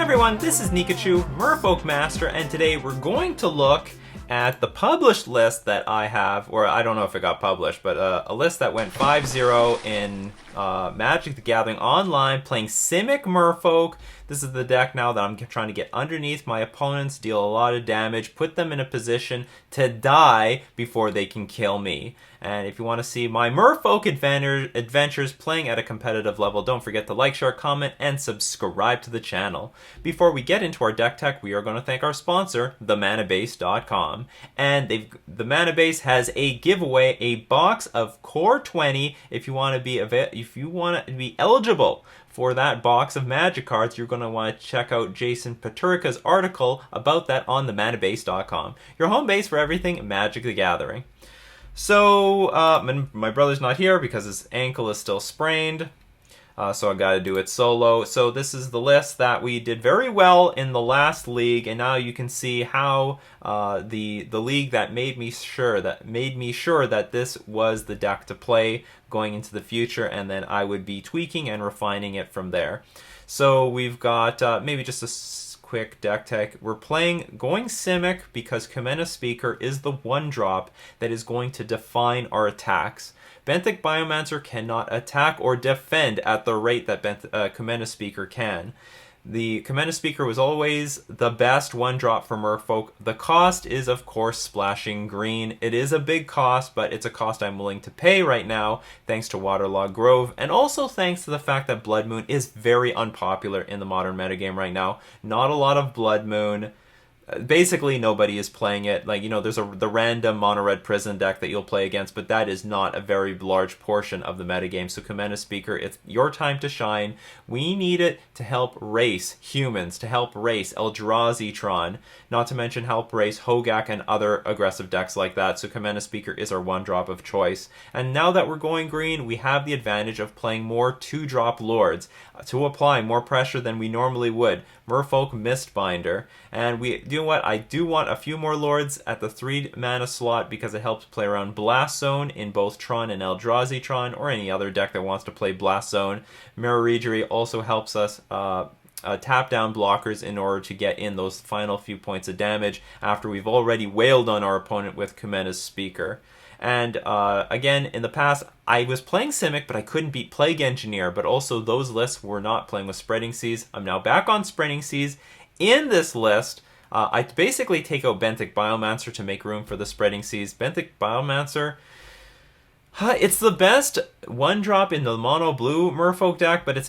everyone, this is Nikachu, Merfolk Master, and today we're going to look at the published list that I have, or I don't know if it got published, but a list that went 5-0 in Magic the Gathering Online, playing Simic Merfolk. This is the deck now that I'm trying to get underneath my opponents, deal a lot of damage, put them in a position to die before they can kill me. And if you want to see my Merfolk adventures playing at a competitive level, don't forget to like, share, comment, and subscribe to the channel. Before we get into our deck tech, we are going to thank our sponsor, themanabase.com. And the Manabase has a giveaway, a box of Core 20. If you want to be eligible for that box of Magic cards, you're going to want to check out Jason Paturika's article about that on themanabase.com. Your home base for everything Magic the Gathering. So, my brother's not here because his ankle is still sprained, so I gotta do it solo. So this is the list that we did very well in the last league, and now you can see how the league that made me sure that this was the deck to play going into the future, and then I would be tweaking and refining it from there. So we've got maybe just a quick deck tech. We're going Simic because Commander Speaker is the one drop that is going to define our attacks. Benthic Biomancer cannot attack or defend at the rate that Commander Speaker can. The Commander Speaker was always the best one drop for Merfolk. The cost is, of course, splashing green. It is a big cost, but it's a cost I'm willing to pay right now, thanks to Waterlogged Grove, and also thanks to the fact that Blood Moon is very unpopular in the modern metagame right now. Not a lot of Blood Moon. Basically, nobody is playing it. Like, you know, there's the random mono-red prison deck that you'll play against, but that is not a very large portion of the metagame. So, Commander Speaker, it's your time to shine. We need it to help race humans, to help race Eldrazi-tron, not to mention help race Hogaak and other aggressive decks like that. So, Commander Speaker is our one drop of choice. And now that we're going green, we have the advantage of playing more 2-drop lords to apply more pressure than we normally would. Merfolk Mistbinder, and you know what? I do want a few more lords at the 3 mana slot because it helps play around Blast Zone in both Tron and Eldrazi Tron, or any other deck that wants to play Blast Zone. Mirror Regery also helps us tap down blockers in order to get in those final few points of damage after we've already wailed on our opponent with Commander's Speaker. And again, in the past, I was playing Simic, but I couldn't beat Plague Engineer, but also those lists were not playing with Spreading Seas. I'm now back on Spreading Seas. In this list, I basically take out Benthic Biomancer to make room for the Spreading Seas. Benthic Biomancer, it's the best one drop in the mono blue Merfolk deck, but it's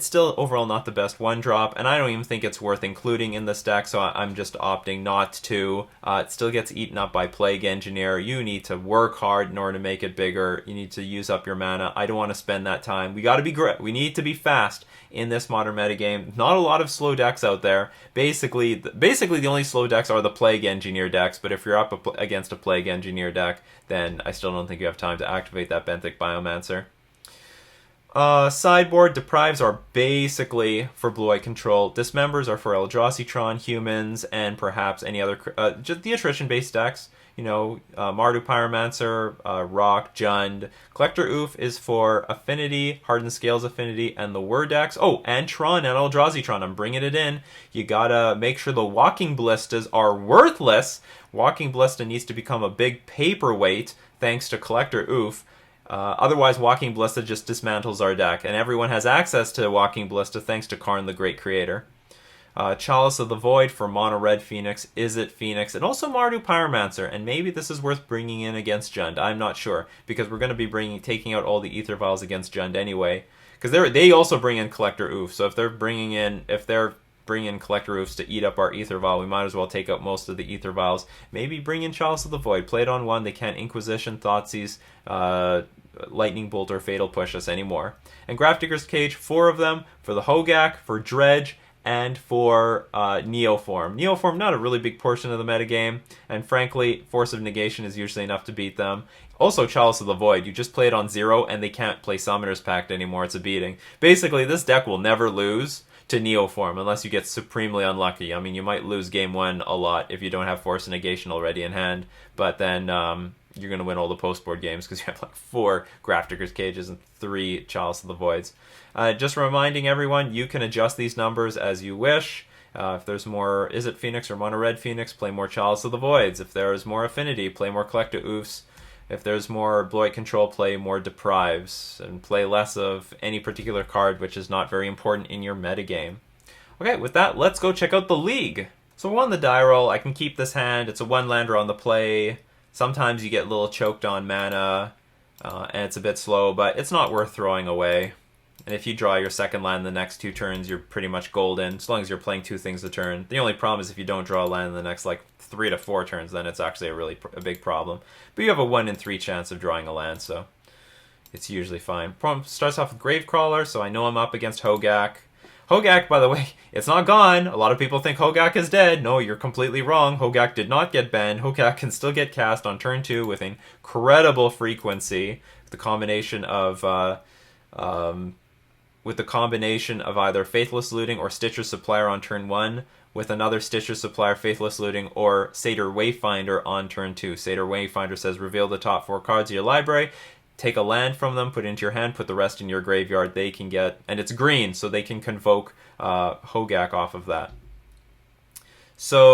still overall not the best one drop, and I don't even think it's worth including in this deck, so I'm just opting not to. It still gets eaten up by Plague Engineer. You need to work hard in order to make it bigger. You need to use up your mana. I don't want to spend that time. We need to be fast in this modern metagame. Not a lot of slow decks out there. Basically the only slow decks are the Plague Engineer decks, but if you're up against a Plague Engineer deck, then I still don't think you have time to activate that Benthic Biomancer. Sideboard, Deprives are basically for blue-white control. Dismembers are for Eldrazi-tron, humans, and perhaps any other, just the attrition-based decks. You know, Mardu Pyromancer, Rock, Jund. Collector Oof is for Affinity, Hardened Scales Affinity, and the Word decks. Oh, and Tron and Eldrazi-tron. I'm bringing it in. You gotta make sure the Walking Ballistas are worthless. Walking Ballista needs to become a big paperweight thanks to Collector Oof. Otherwise, Walking Ballista just dismantles our deck, and everyone has access to Walking Ballista thanks to Karn the Great Creator. Chalice of the Void for Mono Red Phoenix, Izzet Phoenix, and also Mardu Pyromancer, and maybe this is worth bringing in against Jund. I'm not sure, because we're going to be taking out all the Ether Vials against Jund anyway, because they also bring in Collector Oof, so if they're bringing in Collector Oofs to eat up our Ether Vial, we might as well take out most of the Ether Vials. Maybe bring in Chalice of the Void, play it on 1, they can't Inquisition, Thoughtseize, Lightning Bolt, or Fatal Push us anymore. And Grafdigger's Cage, 4 of them, for the Hogaak, for Dredge, and for Neoform. Neoform, not a really big portion of the metagame, and frankly, Force of Negation is usually enough to beat them. Also, Chalice of the Void, you just play it on 0, and they can't play Summoner's Pact anymore, it's a beating. Basically, this deck will never lose to Neoform unless you get supremely unlucky. I mean, you might lose game 1 a lot if you don't have Force of Negation already in hand, but then you're going to win all the post-board games because you have like 4 Grafdigger's Cages and 3 Chalice of the Voids. Just reminding everyone, you can adjust these numbers as you wish. If there's more Izzet Phoenix or Mono Red Phoenix, play more Chalice of the Voids. If there's more Affinity, play more Collector Oofs. If there's more Bloit Control, play more Deprives. And play less of any particular card which is not very important in your metagame. Okay, with that, let's go check out the League. So on the die roll, I can keep this hand. It's a 1-lander on the play. Sometimes you get a little choked on mana, and it's a bit slow, but it's not worth throwing away. And if you draw your second land the next 2 turns, you're pretty much golden, as long as you're playing 2 things a turn. The only problem is if you don't draw a land in the next like 3 to 4 turns, then it's actually a big problem. But you have a 1 in 3 chance of drawing a land, so it's usually fine. Problem starts off with Gravecrawler, so I know I'm up against Hogaak. Hogaak, by the way, it's not gone. A lot of people think Hogaak is dead. No, you're completely wrong. Hogaak did not get banned. Hogaak can still get cast on turn 2 with incredible frequency. The combination of either Faithless Looting or Stitcher Supplier on turn 1, with another Stitcher Supplier, Faithless Looting, or Satyr Wayfinder on turn 2. Satyr Wayfinder says reveal the top 4 cards of your library, take a land from them, put it into your hand, put the rest in your graveyard. They can get, and it's green, so they can convoke Hogaak off of that. So,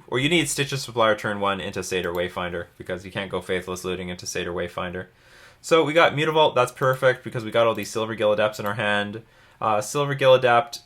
or you need Stitcher Supplier turn 1 into Satyr Wayfinder, because you can't go Faithless Looting into Satyr Wayfinder. So we got Mutavault, that's perfect, because we got all these Silvergill Adepts in our hand. Silvergill Adept,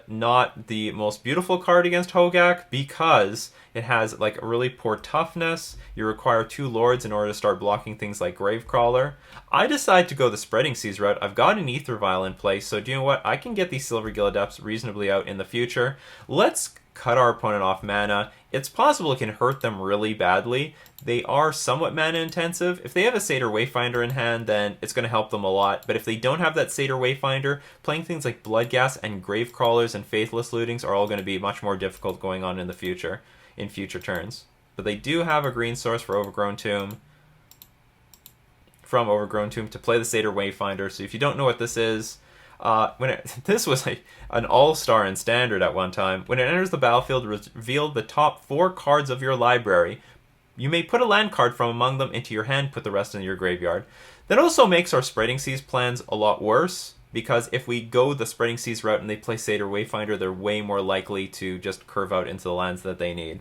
not the most beautiful card against Hogaak, because it has like a really poor toughness. You require 2 Lords in order to start blocking things like Gravecrawler. I decide to go the Spreading Seas route. I've got an Aether Vial in place, so do you know what? I can get these Silvergill Adepts reasonably out in the future. Let's cut our opponent off mana. It's possible it can hurt them really badly. They are somewhat mana intensive. If they have a Satyr Wayfinder in hand, then it's going to help them a lot. But if they don't have that Satyr Wayfinder, playing things like Bloodghast and Gravecrawlers and Faithless Lootings are all going to be much more difficult going on in the future, in future turns. But they do have a green source for Overgrown Tomb, from Overgrown Tomb to play the Satyr Wayfinder. So if you don't know what this is, this was like an all-star in Standard at one time. When it enters the battlefield, reveal the top 4 cards of your library. You may put a land card from among them into your hand, put the rest in your graveyard. That also makes our Spreading Seas plans a lot worse, because if we go the Spreading Seas route and they play Satyr Wayfinder, they're way more likely to just curve out into the lands that they need.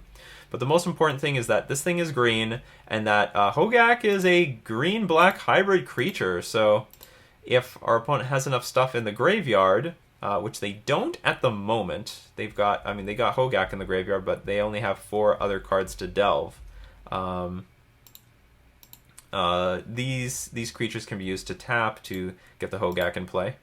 But the most important thing is that this thing is green, and that Hogaak is a green-black hybrid creature, so if our opponent has enough stuff in the graveyard, which they don't at the moment, they got Hogaak in the graveyard, but they only have 4 other cards to delve. These creatures can be used to tap to get the Hogaak in play.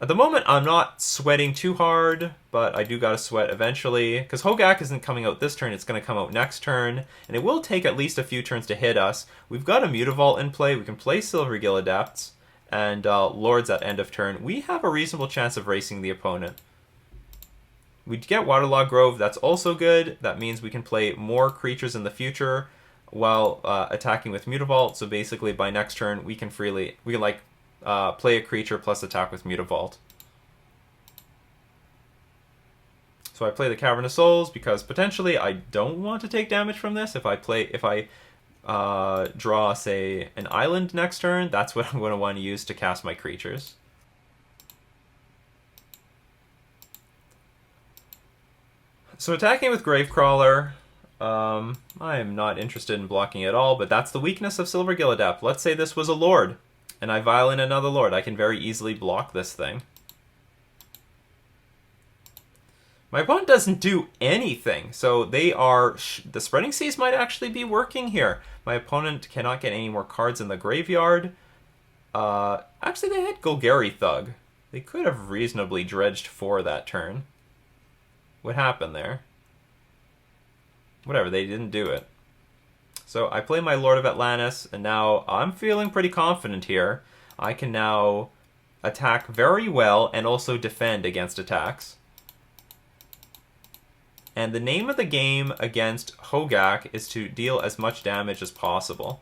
At the moment, I'm not sweating too hard, but I do gotta sweat eventually, because Hogaak isn't coming out this turn, it's going to come out next turn, and it will take at least a few turns to hit us. We've got a Mutavault in play, we can play Silvergill Adepts, and Lords at end of turn. We have a reasonable chance of racing the opponent. We get Waterlogged Grove, that's also good. That means we can play more creatures in the future while attacking with Mutavault, so basically by next turn we can play a creature plus attack with Mutavault. So I play the Cavern of Souls because potentially I don't want to take damage from this. If I draw, say, an island next turn, that's what I'm going to want to use to cast my creatures. So attacking with Gravecrawler, I am not interested in blocking at all, but that's the weakness of Silvergill Adept. Let's say this was a Lord, and I vial in another Lord. I can very easily block this thing. My opponent doesn't do anything, so the Spreading Seas might actually be working here. My opponent cannot get any more cards in the graveyard. Actually, they had Golgari Thug. They could have reasonably dredged for that turn. What happened there? Whatever, they didn't do it. So I play my Lord of Atlantis, and now I'm feeling pretty confident here. I can now attack very well and also defend against attacks. And the name of the game against Hogaak is to deal as much damage as possible.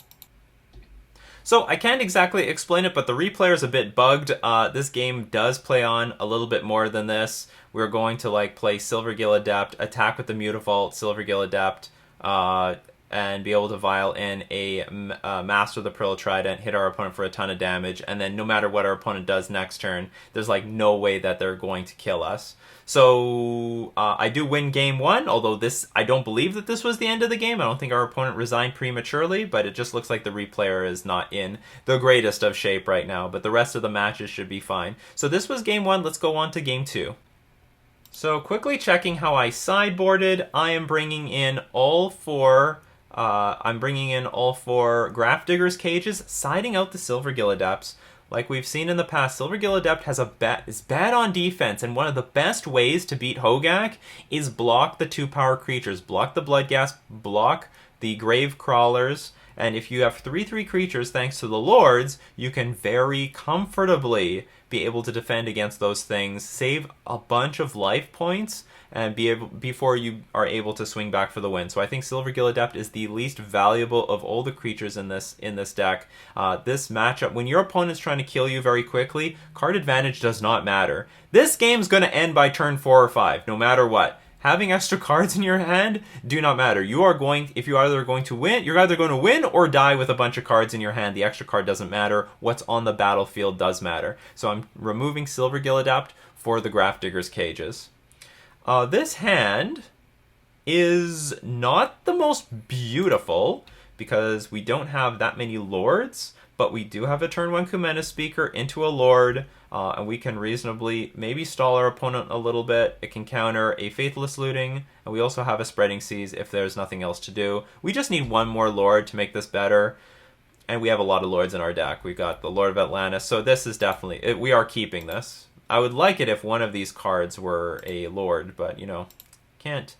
So I can't exactly explain it, but the replayer is a bit bugged. This game does play on a little bit more than this. We're going to play Silvergill Adept, attack with the Mutavault, Silvergill Adept, and be able to vial in a Master of the Pearl Trident, hit our opponent for a ton of damage, and then no matter what our opponent does next turn, there's like no way that they're going to kill us. So I do win game one, although I don't believe that this was the end of the game. I don't think our opponent resigned prematurely, but it just looks like the replayer is not in the greatest of shape right now, but the rest of the matches should be fine. So this was game one. Let's go on to game two. So quickly checking how I sideboarded, I am bringing in all four Grafdigger's Cages, siding out the Silvergill Adepts. Like we've seen in the past, Silvergill Adept is bad on defense, and one of the best ways to beat Hogaak is block the 2-power creatures. Block the Bloodghast, block the Grave Crawlers, and if you have 3/3 creatures, thanks to the Lords, you can very comfortably be able to defend against those things, save a bunch of life points, and before you are able to swing back for the win. So I think Silvergill Adept is the least valuable of all the creatures in this deck. This matchup, when your opponent's trying to kill you very quickly, card advantage does not matter. This game's going to end by turn 4 or 5, no matter what. Having extra cards in your hand do not matter. If you're either going to win or die with a bunch of cards in your hand. The extra card doesn't matter. What's on the battlefield does matter. So I'm removing Silvergill Adept for the Grafdigger's Cages. This hand is not the most beautiful because we don't have that many Lords, but we do have a turn 1 Kumena Speaker into a Lord, and we can reasonably maybe stall our opponent a little bit. It can counter a Faithless Looting, and we also have a Spreading Seas if there's nothing else to do. We just need one more Lord to make this better, and we have a lot of Lords in our deck. We've got the Lord of Atlantis, so this is definitely... we are keeping this. I would like it if one of these cards were a Lord, but, can't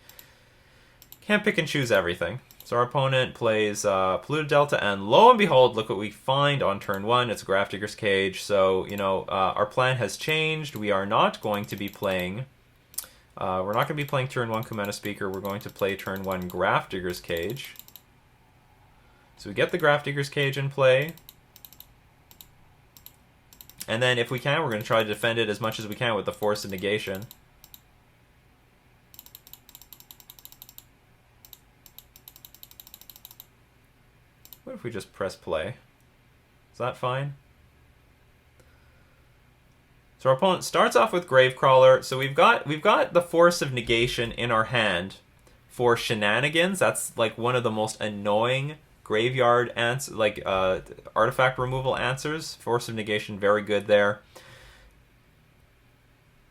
pick and choose everything. So our opponent plays Polluted Delta, and lo and behold, look what we find on turn 1. It's Grafdigger's Cage. So, our plan has changed. We are not going to be playing... we're not going to be playing turn 1 Kumena Speaker. We're going to play turn 1 Grafdigger's Cage. So we get the Grafdigger's Cage in play. And then if we can, we're going to try to defend it as much as we can with the Force of Negation. What if we just press play? Is that fine? So our opponent starts off with Gravecrawler. So we've got the Force of Negation in our hand for shenanigans. That's like one of the most annoying graveyard artifact removal answers. Force of Negation, very good there.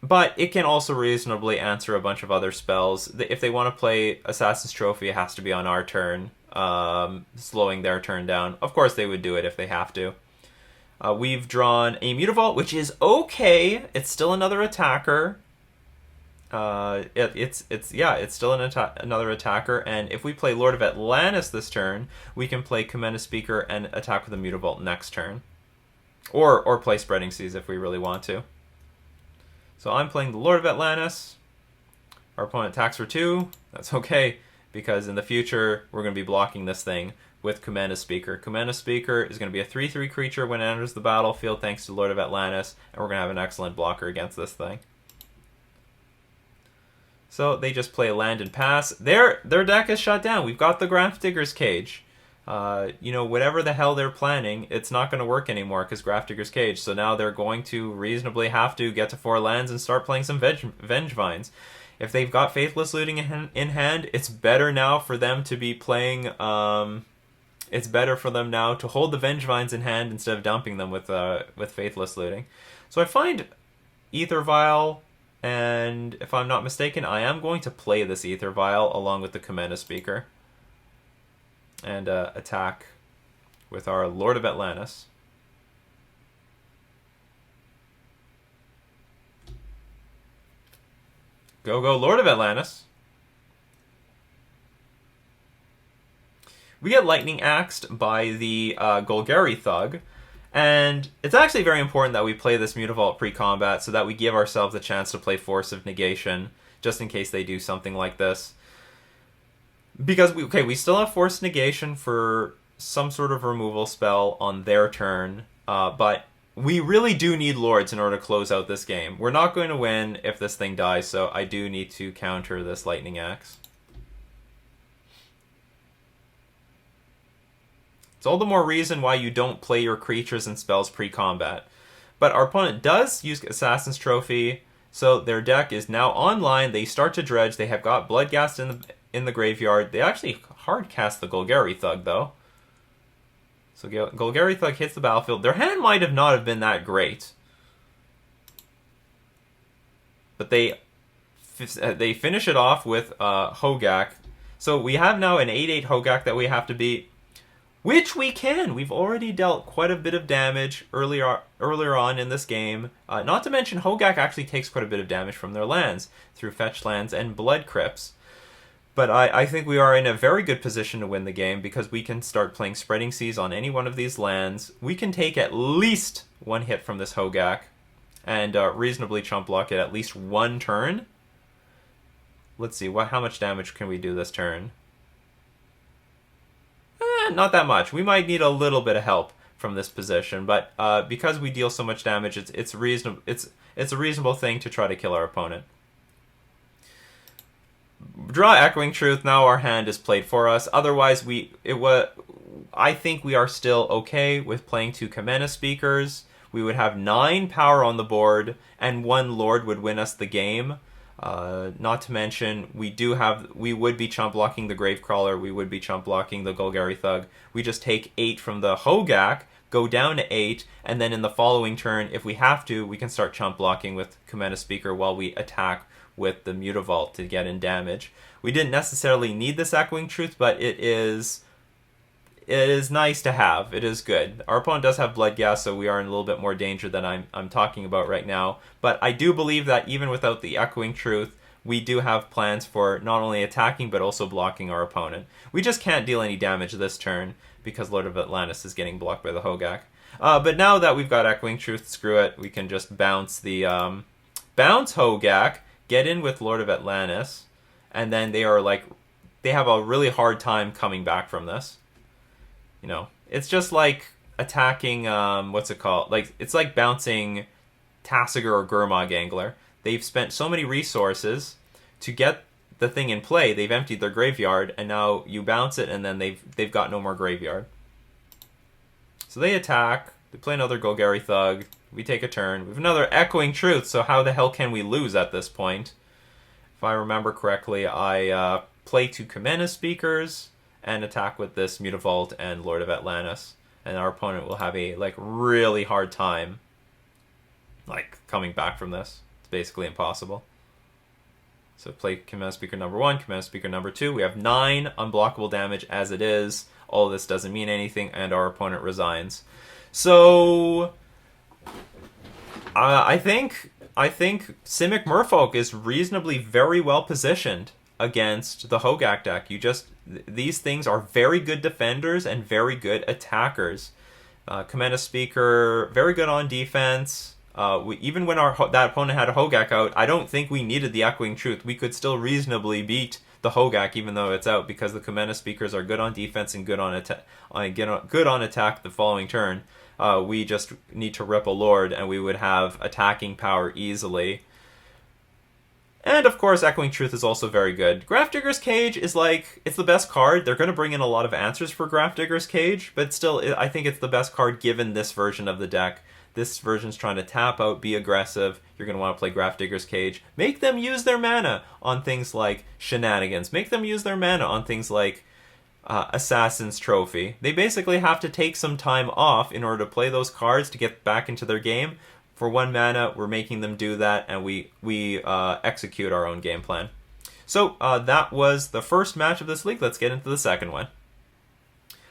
But it can also reasonably answer a bunch of other spells. If they want to play Assassin's Trophy, it has to be on our turn, slowing their turn down. Of course, they would do it if they have to. We've drawn a Mutavault, which is okay. It's still another attacker. It's still another attacker, and if we play Lord of Atlantis this turn, we can play Kumena Speaker and attack with a Mutavault next turn, or play Spreading Seas if we really want to. So I'm playing the Lord of Atlantis. Our opponent attacks for 2. That's okay, because in the future we're going to be blocking this thing with Kumena Speaker. Kumena Speaker is going to be a 3/3 creature when it enters the battlefield thanks to Lord of Atlantis, and we're going to have an excellent blocker against this thing. So they just play land and pass. Their deck is shut down. We've got the Grafdigger's Cage. Whatever the hell they're planning, it's not going to work anymore because Grafdigger's Cage. So now they're going to reasonably have to get to 4 lands and start playing some Vengevines. If they've got Faithless Looting in hand, it's better now for them to be playing... it's better for them now to hold the Vengevines in hand instead of dumping them with Faithless Looting. So I find Aether Vial... And if I'm not mistaken, I am going to play this Aether Vial along with the Kumena Speaker. And attack with our Lord of Atlantis. Go, Lord of Atlantis. We get Lightning Axed by the Golgari Thug. And it's actually very important that we play this Mutavault pre-combat so that we give ourselves a chance to play Force of Negation, just in case they do something like this. Because, we still have Force Negation for some sort of removal spell on their turn, but we really do need Lords in order to close out this game. We're not going to win if this thing dies, so I do need to counter this Lightning Axe. It's all the more reason why you don't play your creatures and spells pre-combat. But our opponent does use Assassin's Trophy, so their deck is now online. They start to dredge. They have got Bloodghast in the graveyard. They actually hard cast the Golgari Thug, though. So Golgari Thug hits the battlefield. Their hand might have not have been that great. But they finish it off with Hogaak. So we have now an 8/8 Hogaak that we have to beat, which we can. We've already dealt quite a bit of damage earlier on in this game. Not to mention Hogaak actually takes quite a bit of damage from their lands through fetch lands and blood crypts. But I think we are in a very good position to win the game because we can start playing Spreading Seas on any one of these lands. We can take at least one hit from this Hogaak and reasonably chump block it at least one turn. Let's see, how much damage can we do this turn? Not that much. We might need a little bit of help from this position, but because we deal so much damage, it's a reasonable thing to try to kill our opponent. Draw Echoing Truth. Now our hand is played for us. Otherwise, I think we are still okay with playing 2 Kamena Speakers. We would have 9 power on the board, and 1 Lord would win us the game. Not to mention, we would be chump blocking the Gravecrawler, we would be chump blocking the Golgari Thug. We just take 8 from the Hogaak, go down to 8, and then in the following turn, if we have to, we can start chump blocking with Kamena Speaker while we attack with the Mutavault to get in damage. We didn't necessarily need this Echoing Truth, but it is nice to have. It is good. Our opponent does have Bloodghast, so we are in a little bit more danger than I'm talking about right now. But I do believe that even without the Echoing Truth, we do have plans for not only attacking, but also blocking our opponent. We just can't deal any damage this turn, because Lord of Atlantis is getting blocked by the Hogaak. But now that we've got Echoing Truth, screw it. We can just bounce the bounce Hogaak, get in with Lord of Atlantis, and then they have a really hard time coming back from this. You know, it's just like attacking, what's it called? It's like bouncing Tasigur or Gurmag Angler. They've spent so many resources to get the thing in play. They've emptied their graveyard, and now you bounce it, and then they've got no more graveyard. So they attack. They play another Golgari Thug. We take a turn. We have another Echoing Truth, so how the hell can we lose at this point? If I remember correctly, I play 2 Kamena Speakers and attack with this Mutavault and Lord of Atlantis. And our opponent will have a really hard time coming back from this. It's basically impossible. So play Kamena Speaker number 1, Kamena Speaker number 2. We have 9 unblockable damage as it is. All this doesn't mean anything, and our opponent resigns. So I think Simic Merfolk is reasonably very well positioned against the Hogaak deck. These things are very good defenders and very good attackers. Kamena Speaker, very good on defense. Even when that opponent had a Hogaak out, I don't think we needed the Echoing Truth. We could still reasonably beat the Hogaak even though it's out, because the Kamena Speakers are good on defense and good on attack the following turn. We just need to rip a Lord, and we would have attacking power easily. And of course, Echoing Truth is also very good. Grafdigger's Cage is it's the best card. They're going to bring in a lot of answers for Grafdigger's Cage, but still, I think it's the best card given this version of the deck. This version's trying to tap out, be aggressive. You're going to want to play Grafdigger's Cage. Make them use their mana on things like Shenanigans. Make them use their mana on things like Assassin's Trophy. They basically have to take some time off in order to play those cards to get back into their game. For 1 mana, we're making them do that, and we execute our own game plan. So that was the first match of this league. Let's get into the second one.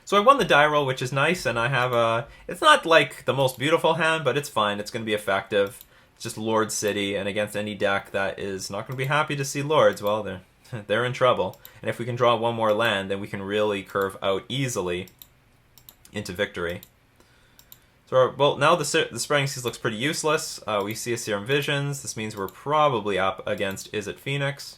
So I won the die roll, which is nice, and I have it's not the most beautiful hand, but it's fine. It's going to be effective. It's just Lord City, and against any deck that is not going to be happy to see Lords, well, they're in trouble. And if we can draw 1 more land, then we can really curve out easily into victory. So, now the Spreading Seas looks pretty useless. We see a Serum Visions. This means we're probably up against Is It Phoenix?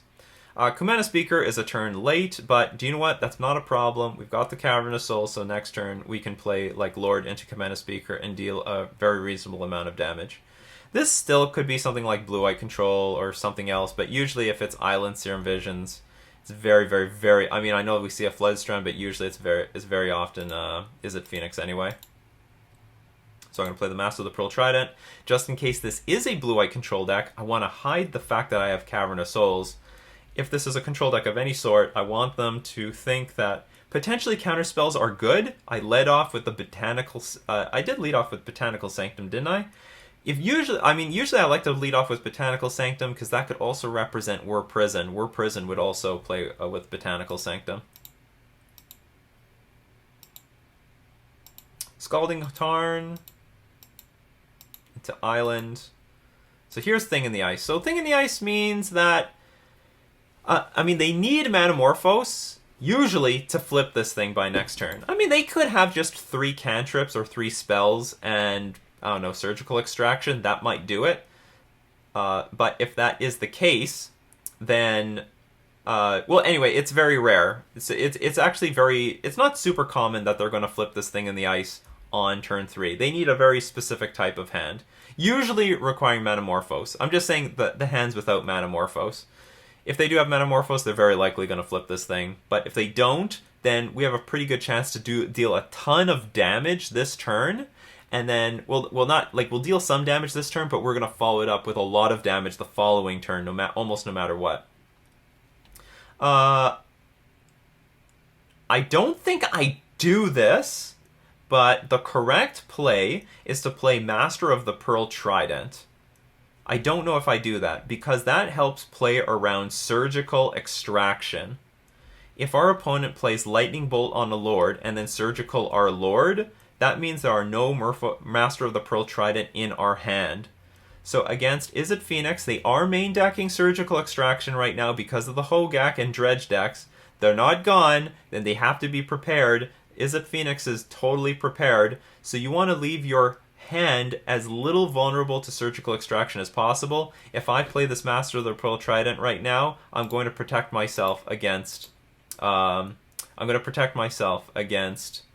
Kamena Speaker is a turn late, but do you know what? That's not a problem. We've got the Cavernous Soul, so next turn we can play Lord into Kamena Speaker and deal a very reasonable amount of damage. This still could be something like Blue-White Control or something else, but usually if it's Island Serum Visions, It's very, very, very. I mean, I know we see a Floodstrand, but usually it's very often Izzet Phoenix anyway. So I'm going to play the Master of the Pearl Trident. Just in case this is a blue-white control deck, I want to hide the fact that I have Cavern of Souls. If this is a control deck of any sort, I want them to think that potentially counterspells are good. I led off with the Botanical... I did lead off with Botanical Sanctum, didn't I? Usually I like to lead off with Botanical Sanctum because that could also represent War Prison. War Prison would also play with Botanical Sanctum. Scalding Tarn into Island. So here's Thing in the Ice. So Thing in the Ice means that I mean, they need Manamorphose, usually, to flip this thing by next turn. I mean, they could have just 3 cantrips or 3 spells and, I don't know, Surgical Extraction. That might do it. But if that is the case, then... well, anyway, it's very rare. It's actually very... It's not super common that they're going to flip this thing in the ice on turn 3. They need a very specific type of hand. Usually requiring Manamorphose. I'm just saying the hands without Manamorphose. If they do have Manamorphose, they're very likely going to flip this thing. But if they don't, then we have a pretty good chance to deal a ton of damage this turn. And then we'll deal some damage this turn, but we're going to follow it up with a lot of damage the following turn, almost no matter what. I don't think I do this, but the correct play is to play Master of the Pearl Trident. I don't know if I do that, because that helps play around Surgical Extraction. If our opponent plays Lightning Bolt on a Lord, and then Surgical our Lord, that means there are no Master of the Pearl Trident in our hand. So against Izzet Phoenix, they are main decking Surgical Extraction right now because of the Hogaak and Dredge decks. They're not gone, then they have to be prepared. Izzet Phoenix is totally prepared, so you want to leave your hand as little vulnerable to Surgical Extraction as possible. If I play this Master of the Pearl Trident right now, I'm going to protect myself against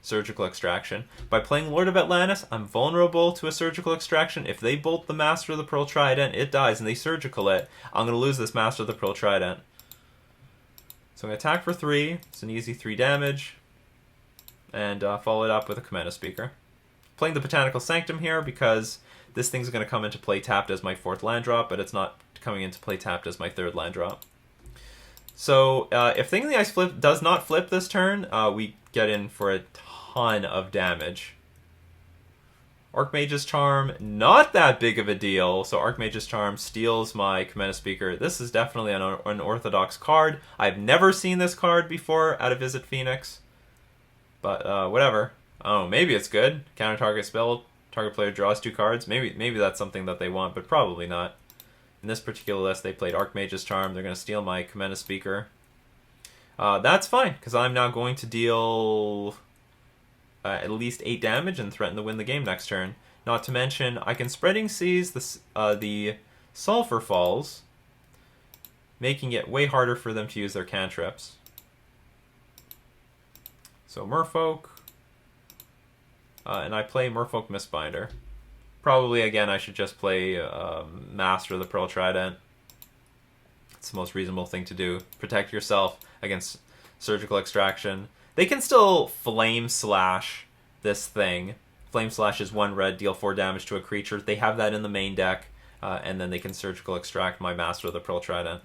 Surgical Extraction. By playing Lord of Atlantis, I'm vulnerable to a Surgical Extraction. If they bolt the Master of the Pearl Trident, it dies, and they Surgical it, I'm going to lose this Master of the Pearl Trident. So I'm going to attack for 3. It's an easy 3 damage. And follow it up with a Commander Speaker. Playing the Botanical Sanctum here because this thing's going to come into play tapped as my 4th land drop, but it's not coming into play tapped as my 3rd land drop. So if Thing in the Ice does not flip this turn, we get in for a ton of damage. Archmage's Charm, not that big of a deal. So Archmage's Charm steals my Commander Speaker. This is definitely an unorthodox card. I've never seen this card before out of Izzet Phoenix. But whatever. Oh, maybe it's good. Counter target spell, target player draws 2 cards. Maybe that's something that they want, but probably not. In this particular list, they played Archmage's Charm. They're going to steal my Commander Speaker. That's fine, because I'm now going to deal at least 8 damage and threaten to win the game next turn. Not to mention, I can Spreading Seas the Sulfur Falls, making it way harder for them to use their cantrips. So Merfolk. And I play Merfolk Mistbinder. Probably, again, I should just play Master of the Pearl Trident. It's the most reasonable thing to do. Protect yourself against Surgical Extraction. They can still Flame Slash this thing. Flame Slash is 1 red, deal 4 damage to a creature. They have that in the main deck. And then they can Surgical Extract my Master of the Pearl Trident.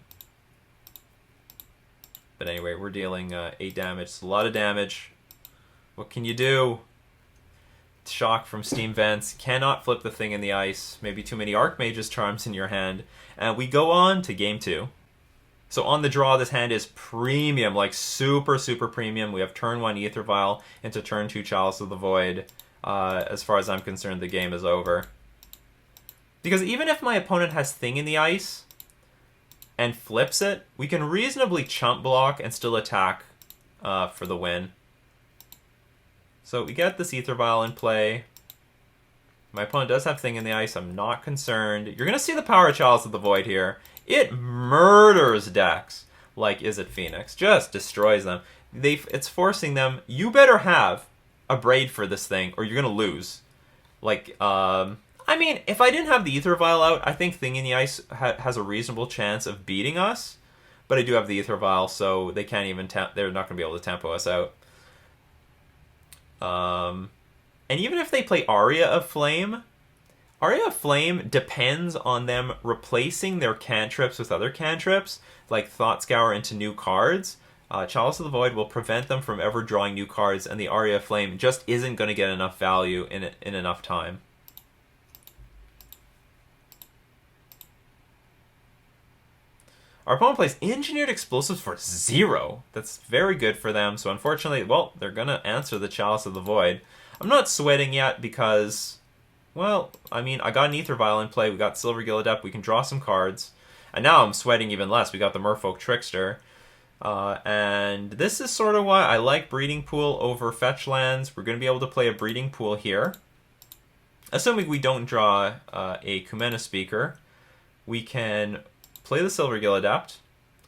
But anyway, we're dealing 8 damage. It's a lot of damage. What can you do? Shock from Steam Vents. Cannot flip the Thing in the Ice. Maybe too many Archmage's Charms in your hand. And we go on to game 2. So on the draw, this hand is premium, like super, super premium. We have turn 1 Aether Vial into turn 2 Chalice of the Void. As far as I'm concerned, the game is over. Because even if my opponent has Thing in the Ice and flips it, we can reasonably chump block and still attack for the win. So we get this Aether Vial in play. My opponent does have Thing in the Ice. I'm not concerned. You're going to see the power of Chalice of the Void here. It murders decks like Izzet Phoenix. Just destroys them. It's forcing them, you better have a Braid for this thing or you're going to lose. Like, I mean, if I didn't have the Aether Vial out, I think Thing in the Ice has a reasonable chance of beating us. But I do have the Ether Vial, so they can't even they're not going to be able to tempo us out. And even if they play Aria of Flame depends on them replacing their cantrips with other cantrips, like Thought Scour into new cards. Chalice of the Void will prevent them from ever drawing new cards, and the Aria of Flame just isn't going to get enough value in enough time. Our opponent plays Engineered Explosives for 0. That's very good for them, so unfortunately, well, they're going to answer the Chalice of the Void. I'm not sweating yet because, well, I mean, I got an Ether Vial in play, we got Silvergill Adept, we can draw some cards. And now I'm sweating even less, we got the Merfolk Trickster. And this is sort of why I like Breeding Pool over Fetch Lands. We're going to be able to play a Breeding Pool here. Assuming we don't draw a Kumena Speaker, we can play the Silvergill Adept,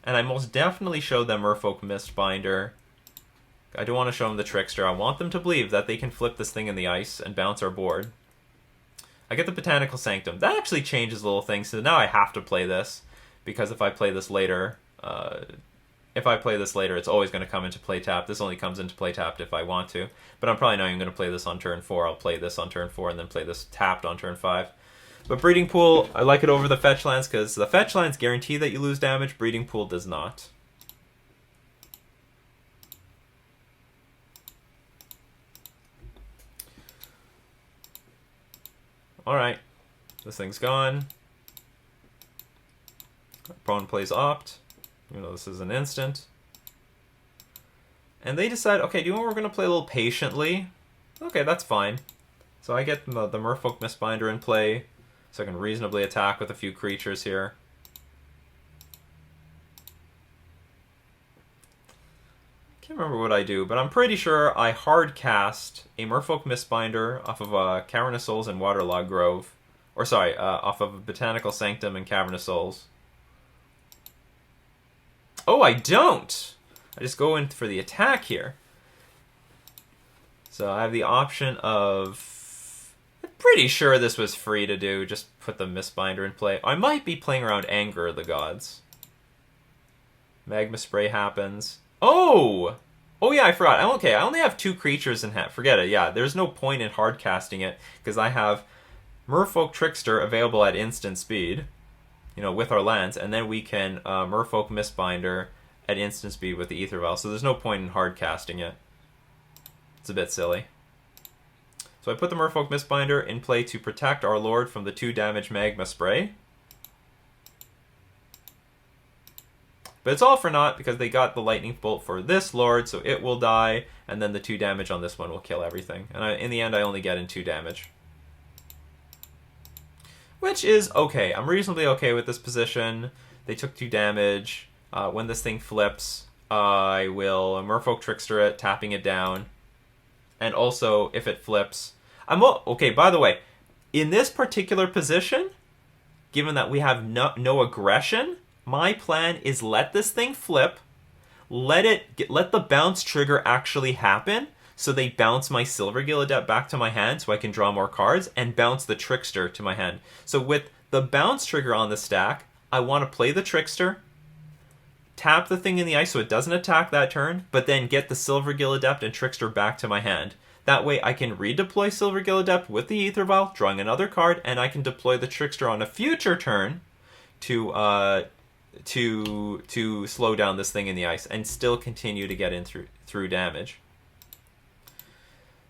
and I most definitely showed them Merfolk Mistbinder. I don't want to show them the Trickster. I want them to believe that they can flip this thing in the ice and bounce our board. I get the Botanical Sanctum. That actually changes little things, so now I have to play this, because if I play this later, it's always going to come into play tap. This only comes into play tapped if I want to, but I'm probably not even going to play this on turn 4. I'll play this on turn 4 and then play this tapped on turn 5. But Breeding Pool, I like it over the Fetch Lands because the Fetch Lands guarantee that you lose damage. Breeding Pool does not. Alright, this thing's gone. Opponent plays Opt, even though this is an instant. And they decide, okay, do you know we're going to play a little patiently? Okay, that's fine. So I get the Merfolk Mistbinder in play, so I can reasonably attack with a few creatures here. Can't remember what I do, but I'm pretty sure I hard cast a Merfolk Mistbinder off of Cavernous Souls and Waterlogged Grove. Or sorry, off of Botanical Sanctum and Cavernous Souls. Oh, I don't! I just go in for the attack here. So I have the option of... I'm pretty sure this was free to do, just put the Mistbinder in play. I might be playing around Anger of the Gods. Magma Spray happens. Oh! Oh yeah, I forgot. Okay, I only have 2 creatures in hand. Forget it, yeah. There's no point in hard casting it, because I have Merfolk Trickster available at instant speed, you know, with our lands, and then we can Merfolk Mistbinder at instant speed with the Ether Vial, so there's no point in hard casting it. It's a bit silly. So I put the Merfolk Mistbinder in play to protect our Lord from the 2 damage Magma Spray. But it's all for naught because they got the Lightning Bolt for this Lord, so it will die, and then the 2 damage on this one will kill everything. And in the end, I only get in 2 damage. Which is okay. I'm reasonably okay with this position. They took 2 damage. When this thing flips, I will Merfolk Trickster it, tapping it down. And also, if it flips... okay, by the way, in this particular position, given that we have no aggression, my plan is let this thing flip, let the bounce trigger actually happen, so they bounce my Silvergill Adept back to my hand so I can draw more cards, and bounce the Trickster to my hand. So with the bounce trigger on the stack, I want to play the Trickster, tap the thing in the ice so it doesn't attack that turn, but then get the Silvergill Adept and Trickster back to my hand. That way I can redeploy Silvergill Adept with the Ether Vial, drawing another card, and I can deploy the Trickster on a future turn to slow down this thing in the ice and still continue to get in through damage.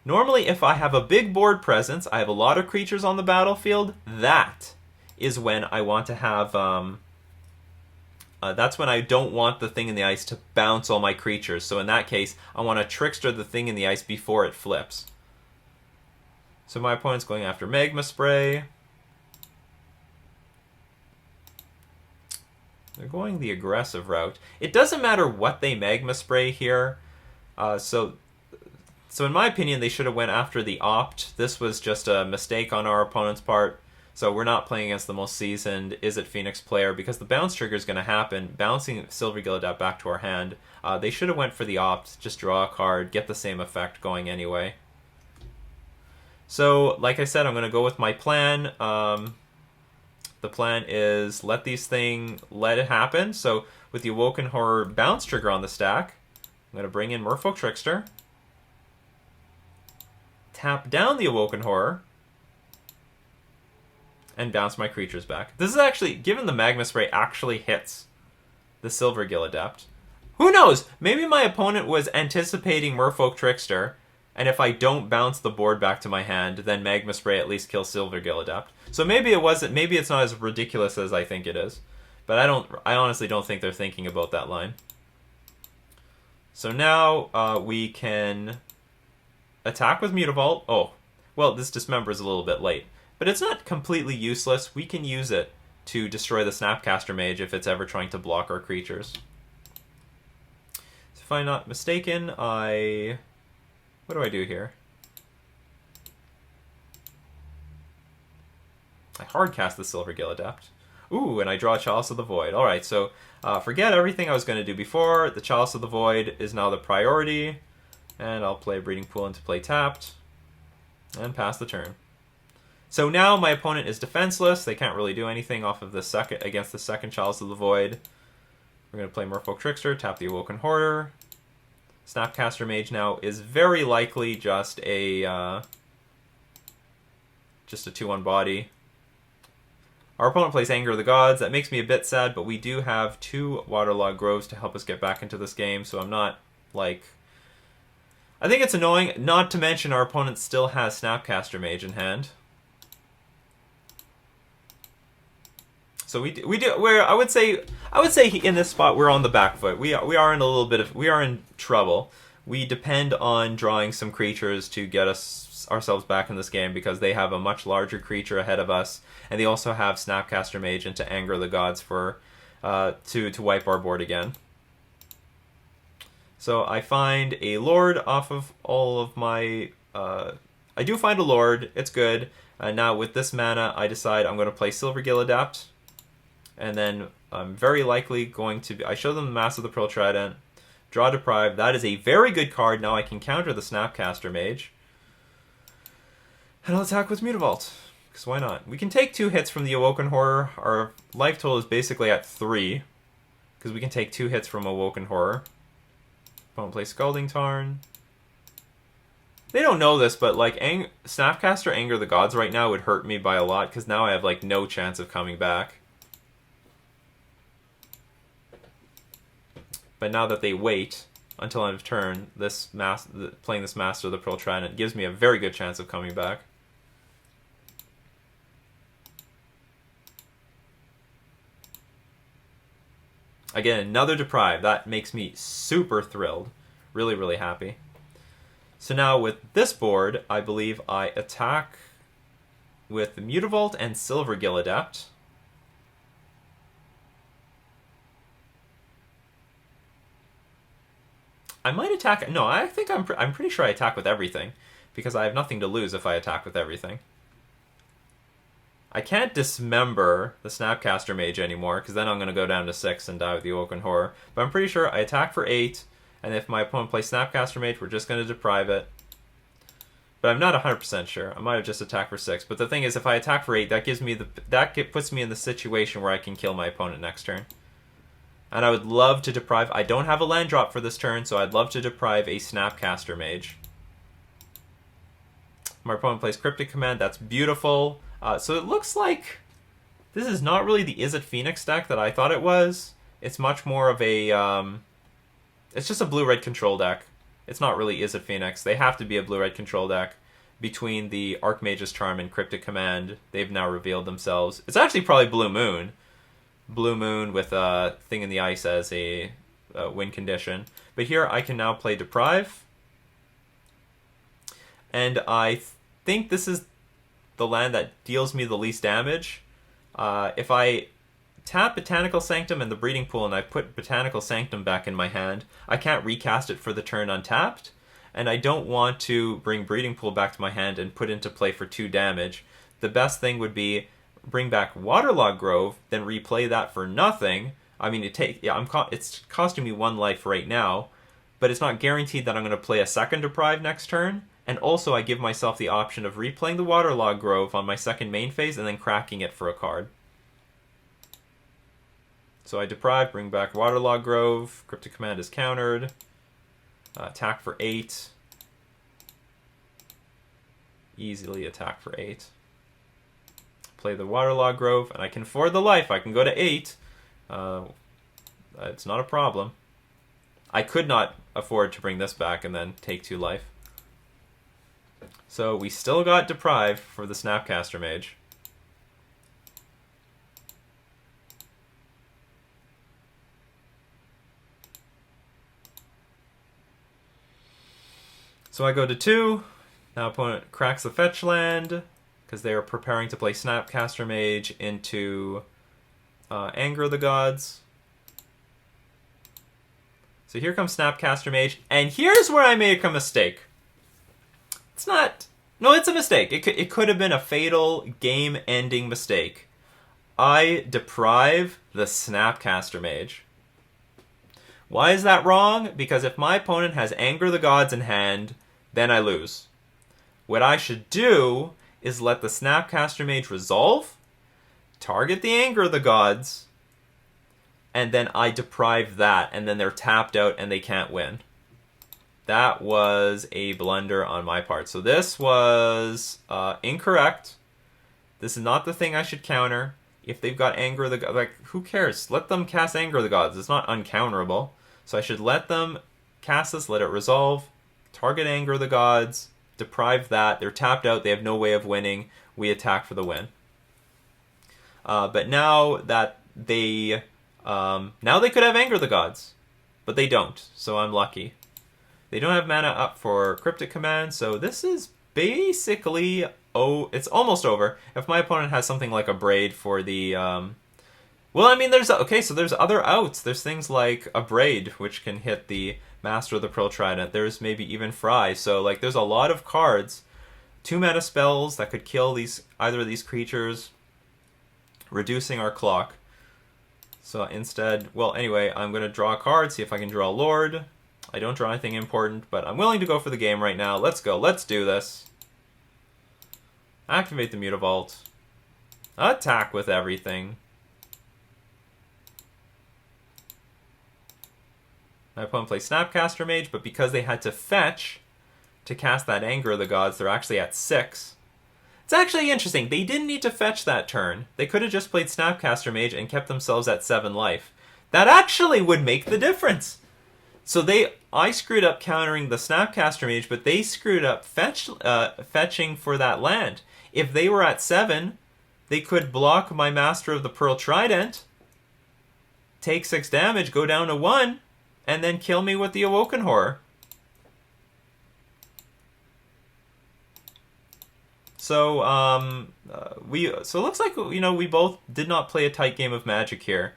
Normally, if I have a big board presence, I have a lot of creatures on the battlefield, that is when I want to have... that's when I don't want the thing in the ice to bounce all my creatures. So in that case, I want to Trickster the thing in the ice before it flips. So my opponent's going after Magma Spray. They're going the aggressive route. It doesn't matter what they Magma Spray here. So in my opinion, they should have went after the Opt. This was just a mistake on our opponent's part. So we're not playing against the most seasoned Izzet Phoenix player because the bounce trigger is going to happen, bouncing Silvergill Adept back to our hand. They should have went for the Opt, just draw a card, get the same effect going anyway. So, like I said, I'm going to go with my plan. The plan is let it happen. So with the Awoken Horror bounce trigger on the stack, I'm going to bring in Merfolk Trickster. Tap down the Awoken Horror. And bounce my creatures back. This is actually, given the Magma Spray actually hits the Silvergill Adept. Who knows? Maybe my opponent was anticipating Merfolk Trickster, and if I don't bounce the board back to my hand, then Magma Spray at least kills Silvergill Adept. So maybe it wasn't. Maybe it's not as ridiculous as I think it is. But I honestly don't think they're thinking about that line. So now we can attack with Mutavault. Oh, well, this Dismember is a little bit late. But it's not completely useless. We can use it to destroy the Snapcaster Mage if it's ever trying to block our creatures. So if I'm not mistaken, what do I do here? I hardcast the Silvergill Adept. Ooh, and I draw Chalice of the Void. Alright, so forget everything I was going to do before. The Chalice of the Void is now the priority. And I'll play Breeding Pool into play tapped. And pass the turn. So now my opponent is defenseless. They can't really do anything off of the second against the second Chalice of the Void. We're going to play Merfolk Trickster, tap the Awoken Horror. Snapcaster Mage now is very likely just a 2/1 body. Our opponent plays Anger of the Gods. That makes me a bit sad, but we do have 2 Waterlogged Groves to help us get back into this game, so I'm not, like... I think it's annoying, not to mention our opponent still has Snapcaster Mage in hand. So I would say in this spot we're on the back foot. We are in a little bit of trouble. We depend on drawing some creatures to get ourselves back in this game because they have a much larger creature ahead of us, and they also have Snapcaster Mage into Anger of the Gods for to wipe our board again. So I find a Lord off of all of my. I do find a Lord. It's good. Now with this mana, I decide I'm going to play Silvergill Adept. And then I'm very likely going to... I show them the Mass of the Pearl Trident. Draw Deprive. That is a very good card. Now I can counter the Snapcaster Mage. And I'll attack with Mutavault. Because why not? We can take 2 hits from the Awoken Horror. Our life total is basically at 3. Because we can take 2 hits from Awoken Horror. Opponent plays Scalding Tarn. They don't know this, but like Snapcaster Anger of the Gods right now would hurt me by a lot. Because now I have like no chance of coming back. But now that they wait until end of turn, playing this Master of the Pearl Trident gives me a very good chance of coming back. Again, another Deprive. That makes me super thrilled. Really, really happy. So now with this board, I believe I attack with the Mutavault and Silvergill Adept. I might attack... No, I think I'm pretty sure I attack with everything. Because I have nothing to lose if I attack with everything. I can't dismember the Snapcaster Mage anymore, because then I'm going to go down to 6 and die with the Awoken Horror. But I'm pretty sure I attack for 8, and if my opponent plays Snapcaster Mage, we're just going to deprive it. But I'm not 100% sure. I might have just attacked for 6. But the thing is, if I attack for 8, that puts me in the situation where I can kill my opponent next turn. And I would love to deprive... I don't have a land drop for this turn, so I'd love to deprive a Snapcaster Mage. My opponent plays Cryptic Command. That's beautiful. So it looks like this is not really the Izzet Phoenix deck that I thought it was. It's much more of a... it's just a blue-red control deck. It's not really Izzet Phoenix. They have to be a blue-red control deck. Between the Archmage's Charm and Cryptic Command, they've now revealed themselves. It's actually probably Blue Moon. Blue Moon with a Thing in the Ice as a win condition. But here I can now play Deprive. And I think this is the land that deals me the least damage. If I tap Botanical Sanctum and the Breeding Pool and I put Botanical Sanctum back in my hand, I can't recast it for the turn untapped. And I don't want to bring Breeding Pool back to my hand and put into play for 2 damage. The best thing would be bring back Waterlogged Grove, then replay that for nothing. I mean, it's costing me 1 life right now, but it's not guaranteed that I'm going to play a second Deprive next turn. And also, I give myself the option of replaying the Waterlogged Grove on my second main phase and then cracking it for a card. So I deprive, bring back Waterlogged Grove. Cryptic Command is countered. Attack for 8. Easily attack for 8. Play the Waterlogged Grove, and I can afford the life. I can go to 8. It's not a problem. I could not afford to bring this back and then take 2 life. So we still got deprive for the Snapcaster Mage. So I go to 2. Now opponent cracks the fetch land because they are preparing to play Snapcaster Mage into Anger of the Gods. So here comes Snapcaster Mage, and here's where I make a mistake. It's not... No, it's a mistake. It could have been a fatal game-ending mistake. I deprive the Snapcaster Mage. Why is that wrong? Because if my opponent has Anger of the Gods in hand, then I lose. What I should do is let the Snapcaster Mage resolve, target the Anger of the Gods, and then I deprive that, and then they're tapped out and they can't win. That was a blunder on my part. So this was incorrect. This is not the thing I should counter. If they've got Anger of the Gods, like, who cares? Let them cast Anger of the Gods. It's not uncounterable. So I should let them cast this, let it resolve, target Anger of the Gods, deprive that. They're tapped out. They have no way of winning. We attack for the win. But now that they... now they could have Anger of the Gods. But they don't. So I'm lucky. They don't have mana up for Cryptic Command. So this is basically... Oh, it's almost over. If my opponent has something like a Braid for the... Well, I mean, there's... Okay, so there's other outs. There's things like a Braid, which can hit the Master of the Pearl Trident. There's maybe even Fry. So, like, there's a lot of cards. 2 mana spells that could kill either of these creatures, reducing our clock. So instead... Well, anyway, I'm going to draw a card, see if I can draw a Lord. I don't draw anything important, but I'm willing to go for the game right now. Let's go. Let's do this. Activate the Mutavault. Attack with everything. My opponent plays Snapcaster Mage, but because they had to fetch to cast that Anger of the Gods, they're actually at 6. It's actually interesting. They didn't need to fetch that turn. They could have just played Snapcaster Mage and kept themselves at 7 life. That actually would make the difference. So I screwed up countering the Snapcaster Mage, but they screwed up fetching for that land. If they were at 7, they could block my Master of the Pearl Trident, take 6 damage, go down to 1, and then kill me with the Awoken Horror. So it looks like, you know, we both did not play a tight game of Magic here.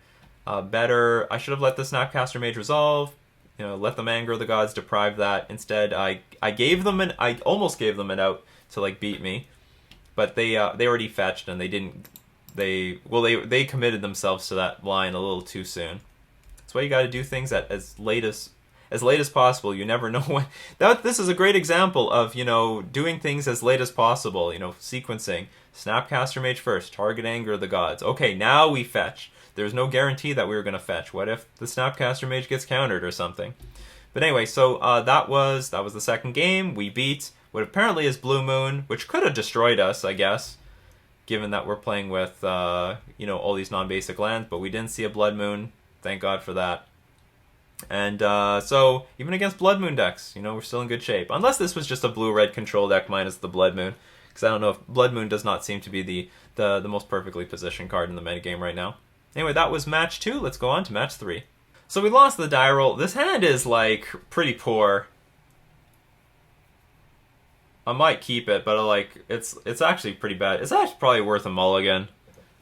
I should have let the Snapcaster Mage resolve. You know, let them Anger the Gods, deprive that. Instead, I almost gave them an out to like beat me, but they already fetched and they committed themselves to that line a little too soon. That's why you got to do things at as late as possible. You never know when. This is a great example of, you know, doing things as late as possible. You know, sequencing. Snapcaster Mage first. Target Anger of the Gods. Okay, now we fetch. There's no guarantee that we were going to fetch. What if the Snapcaster Mage gets countered or something? But anyway, so that was the second game. We beat what apparently is Blue Moon, which could have destroyed us, I guess, given that we're playing with you know, all these non-basic lands. But we didn't see a Blood Moon. Thank God for that. And so even against Blood Moon decks, you know, we're still in good shape. Unless this was just a blue-red control deck minus the Blood Moon. Because I don't know if Blood Moon does not seem to be the most perfectly positioned card in the metagame right now. Anyway, that was match 2. Let's go on to match 3. So we lost the die roll. This hand is, like, pretty poor. I might keep it, but, like, it's actually pretty bad. It's actually probably worth a mulligan.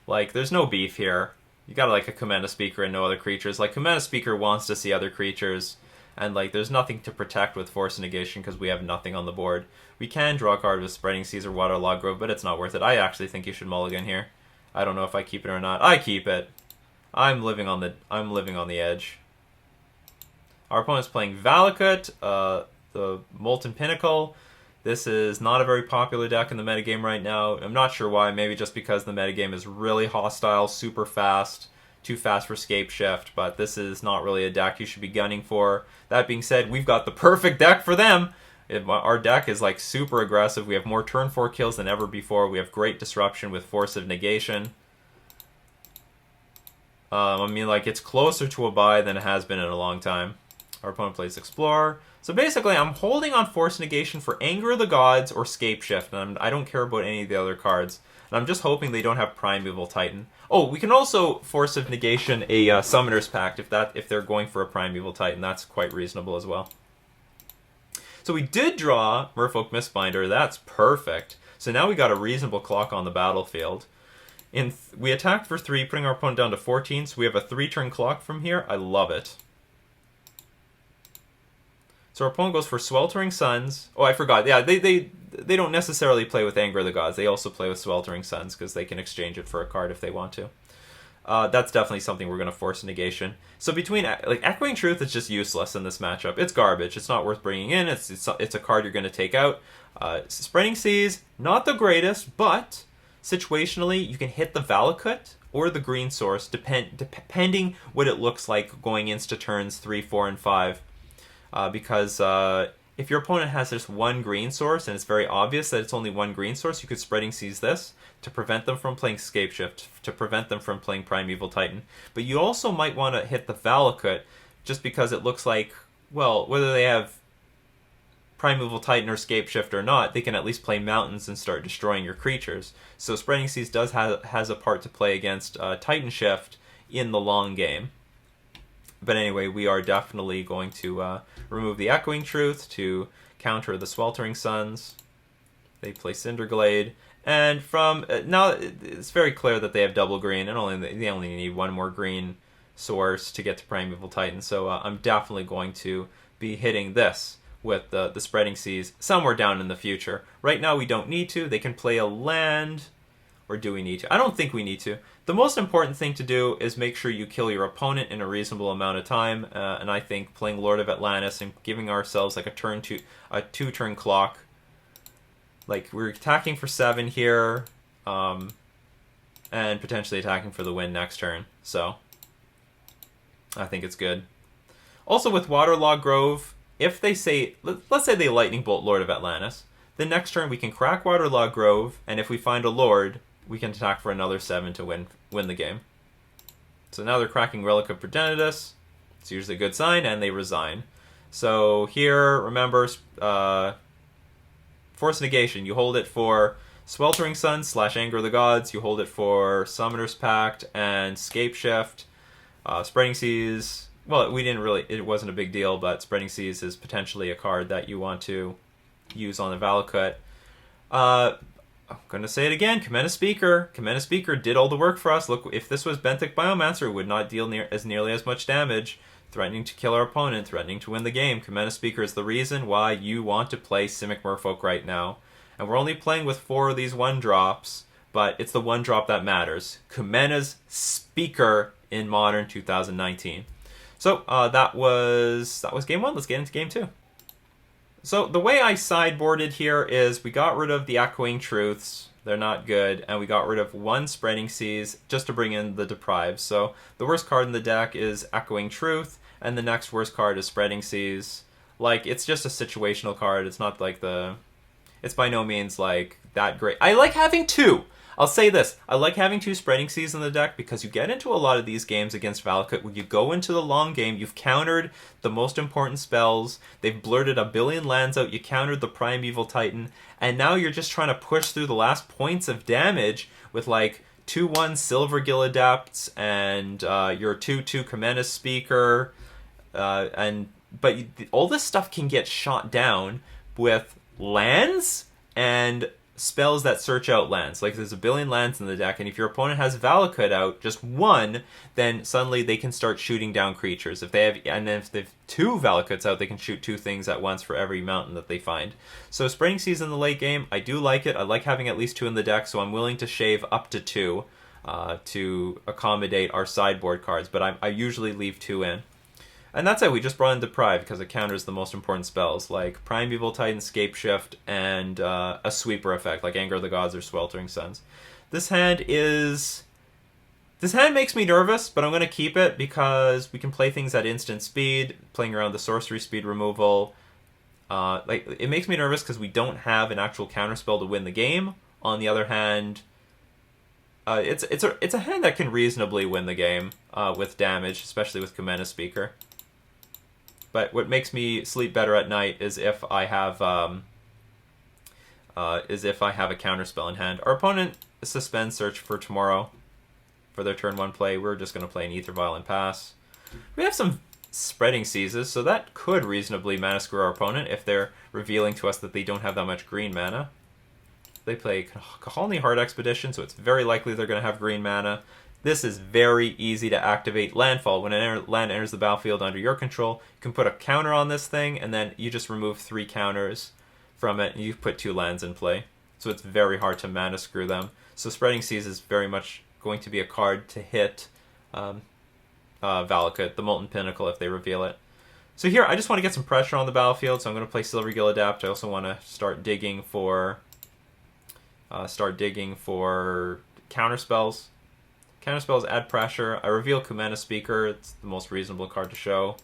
Like, there's no beef here. You got, like, a Commander Speaker and no other creatures. Like, Commander Speaker wants to see other creatures. And, like, there's nothing to protect with Force and Negation because we have nothing on the board. We can draw a card with Spreading Seas or Waterlogged Grove, but it's not worth it. I actually think you should mulligan here. I don't know if I keep it or not. I keep it. I'm living on the edge. Our opponent's playing Valakut, the Molten Pinnacle. This is not a very popular deck in the metagame right now. I'm not sure why. Maybe just because the metagame is really hostile, super fast, too fast for Scape Shift, but this is not really a deck you should be gunning for. That being said, we've got the perfect deck for them. Our deck is like super aggressive. We have more turn 4 kills than ever before. We have great disruption with Force of Negation. I mean, like, it's closer to a buy than it has been in a long time. Our opponent plays Explorer. So basically, I'm holding on Force Negation for Anger of the Gods or Scape Shift, and I don't care about any of the other cards. And I'm just hoping they don't have Primeval Titan. Oh, we can also Force of Negation a Summoner's Pact if they're going for a Primeval Titan. That's quite reasonable as well. So we did draw Merfolk Mistbinder. That's perfect. So now we got a reasonable clock on the battlefield. We attacked for 3, putting our opponent down to 14, so we have a 3-turn clock from here. I love it. So our opponent goes for Sweltering Suns. Oh, I forgot. Yeah, they don't necessarily play with Anger of the Gods. They also play with Sweltering Suns because they can exchange it for a card if they want to. That's definitely something we're going to force negation. So between, like, Echoing Truth is just useless in this matchup. It's garbage. It's not worth bringing in. It's a card you're going to take out. Spreading Seas, not the greatest, but situationally you can hit the Valakut or the green source, depending what it looks like going into turns 3, 4, and 5. Because if your opponent has just one green source and it's very obvious that it's only one green source, you could Spreading Seas this to prevent them from playing Scape Shift, to prevent them from playing Primeval Titan. But you also might want to hit the Valakut just because it looks like, well, whether they have Primeval Titan or Scape Shift or not, they can at least play mountains and start destroying your creatures. So Spreading Seas does has a part to play against Titan Shift in the long game. But anyway, we are definitely going to remove the Echoing Truth to counter the Sweltering Suns. They play Cinderglade. And from now, it's very clear that they have double green, and they only need one more green source to get to Primeval Titan. So I'm definitely going to be hitting this with the Spreading Seas somewhere down in the future. Right now, we don't need to. They can play a land, or do we need to? I don't think we need to. The most important thing to do is make sure you kill your opponent in a reasonable amount of time, and I think playing Lord of Atlantis and giving ourselves like a 2-turn clock. Like, we're attacking for 7 here, and potentially attacking for the win next turn. So, I think it's good. Also, with Waterlogged Grove, if they say, let's say they Lightning Bolt Lord of Atlantis, then next turn we can crack Waterlogged Grove, and if we find a Lord, we can attack for another 7 to win the game. So now they're cracking Relic of Progenitus. It's usually a good sign, and they resign. So here, remember, Force Negation. You hold it for Sweltering Suns / Anger of the Gods. You hold it for Summoner's Pact and Scape Shift. Spreading Seas, well, it wasn't a big deal, but Spreading Seas is potentially a card that you want to use on the Valakut. I'm going to say it again, Commander Speaker. Commander Speaker did all the work for us. Look, if this was Benthic Biomancer, it would not deal nearly as much damage, threatening to kill our opponent, threatening to win the game. Commander Speaker is the reason why you want to play Simic Merfolk right now. And we're only playing with 4 of these 1-drops, but it's the 1-drop that matters. Kumena's Speaker in Modern 2019. So that was game 1. Let's get into game 2. So the way I sideboarded here is we got rid of the Echoing Truths. They're not good. And we got rid of 1 Spreading Seas just to bring in the Deprived. So the worst card in the deck is Echoing Truth, and the next worst card is Spreading Seas. Like, it's just a situational card. It's not like it's by no means like that great. I like having 2. I'll say this. I like having 2 Spreading Seas in the deck because you get into a lot of these games against Valakut when you go into the long game, you've countered the most important spells, they've blurted a billion lands out, you countered the Primeval Titan, and now you're just trying to push through the last points of damage with like 2/1 Silver Gill Adepts and your 2/2 Commander Speaker, but all this stuff can get shot down with lands and spells that search out lands. Like, there's a billion lands in the deck, and if your opponent has Valakut out, just 1, then suddenly they can start shooting down creatures. If they have 2 Valakuts out, they can shoot 2 things at once for every mountain that they find. So Spreading Seas in the late game, I do like it. I like having at least 2 in the deck, so I'm willing to shave up to 2 to accommodate our sideboard cards, but I usually leave 2 in. And that's it. We just brought in Deprive because it counters the most important spells like Primeval Titan, Scape Shift, and a sweeper effect like Anger of the Gods or Sweltering Suns. This hand is This hand makes me nervous, but I'm going to keep it because we can play things at instant speed, playing around the sorcery speed removal. Like, it makes me nervous because we don't have an actual counterspell to win the game. On the other hand, it's a hand that can reasonably win the game with damage, especially with Kumena Speaker. But what makes me sleep better at night is if I have a counterspell in hand. Our opponent suspends Search for Tomorrow for their turn 1 play. We're just going to play an Aether Vial and pass. We have some Spreading Seizes, so that could reasonably mana screw our opponent if they're revealing to us that they don't have that much green mana. They play Kahalni Heart Expedition, so it's very likely they're going to have green mana. This is very easy to activate Landfall. When land enters the battlefield under your control, you can put a counter on this thing, and then you just remove 3 counters from it, and you put 2 lands in play. So it's very hard to mana screw them. So Spreading Seas is very much going to be a card to hit Valakut, the Molten Pinnacle, if they reveal it. So here, I just want to get some pressure on the battlefield, so I'm going to play Silvergill Adapt. I also want to start digging for counterspells. Counterspells add pressure. I reveal Kumena Speaker. It's the most reasonable card to show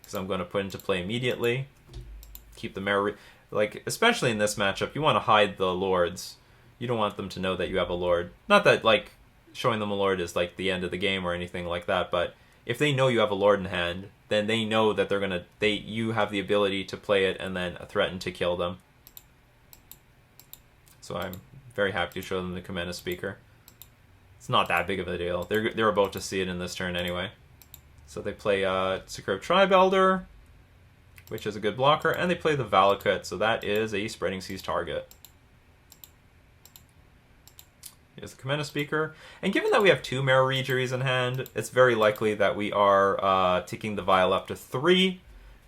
because I'm going to put into play immediately. Keep the Mirror... Like, especially in this matchup, you want to hide the Lords. You don't want them to know that you have a Lord. Not that, like, showing them a Lord is, like, the end of the game or anything like that, but if they know you have a Lord in hand, then they know that you have the ability to play it and then threaten to kill them. So I'm very happy to show them the Kumena Speaker. It's not that big of a deal. They're about to see it in this turn anyway. So they play Secret Tribe Elder, which is a good blocker, and they play the Valakut, so that is a Spreading Seas target. Here's the Kumena Speaker. And given that we have 2 Mirror Rejuries in hand, it's very likely that we are taking the Vial up to 3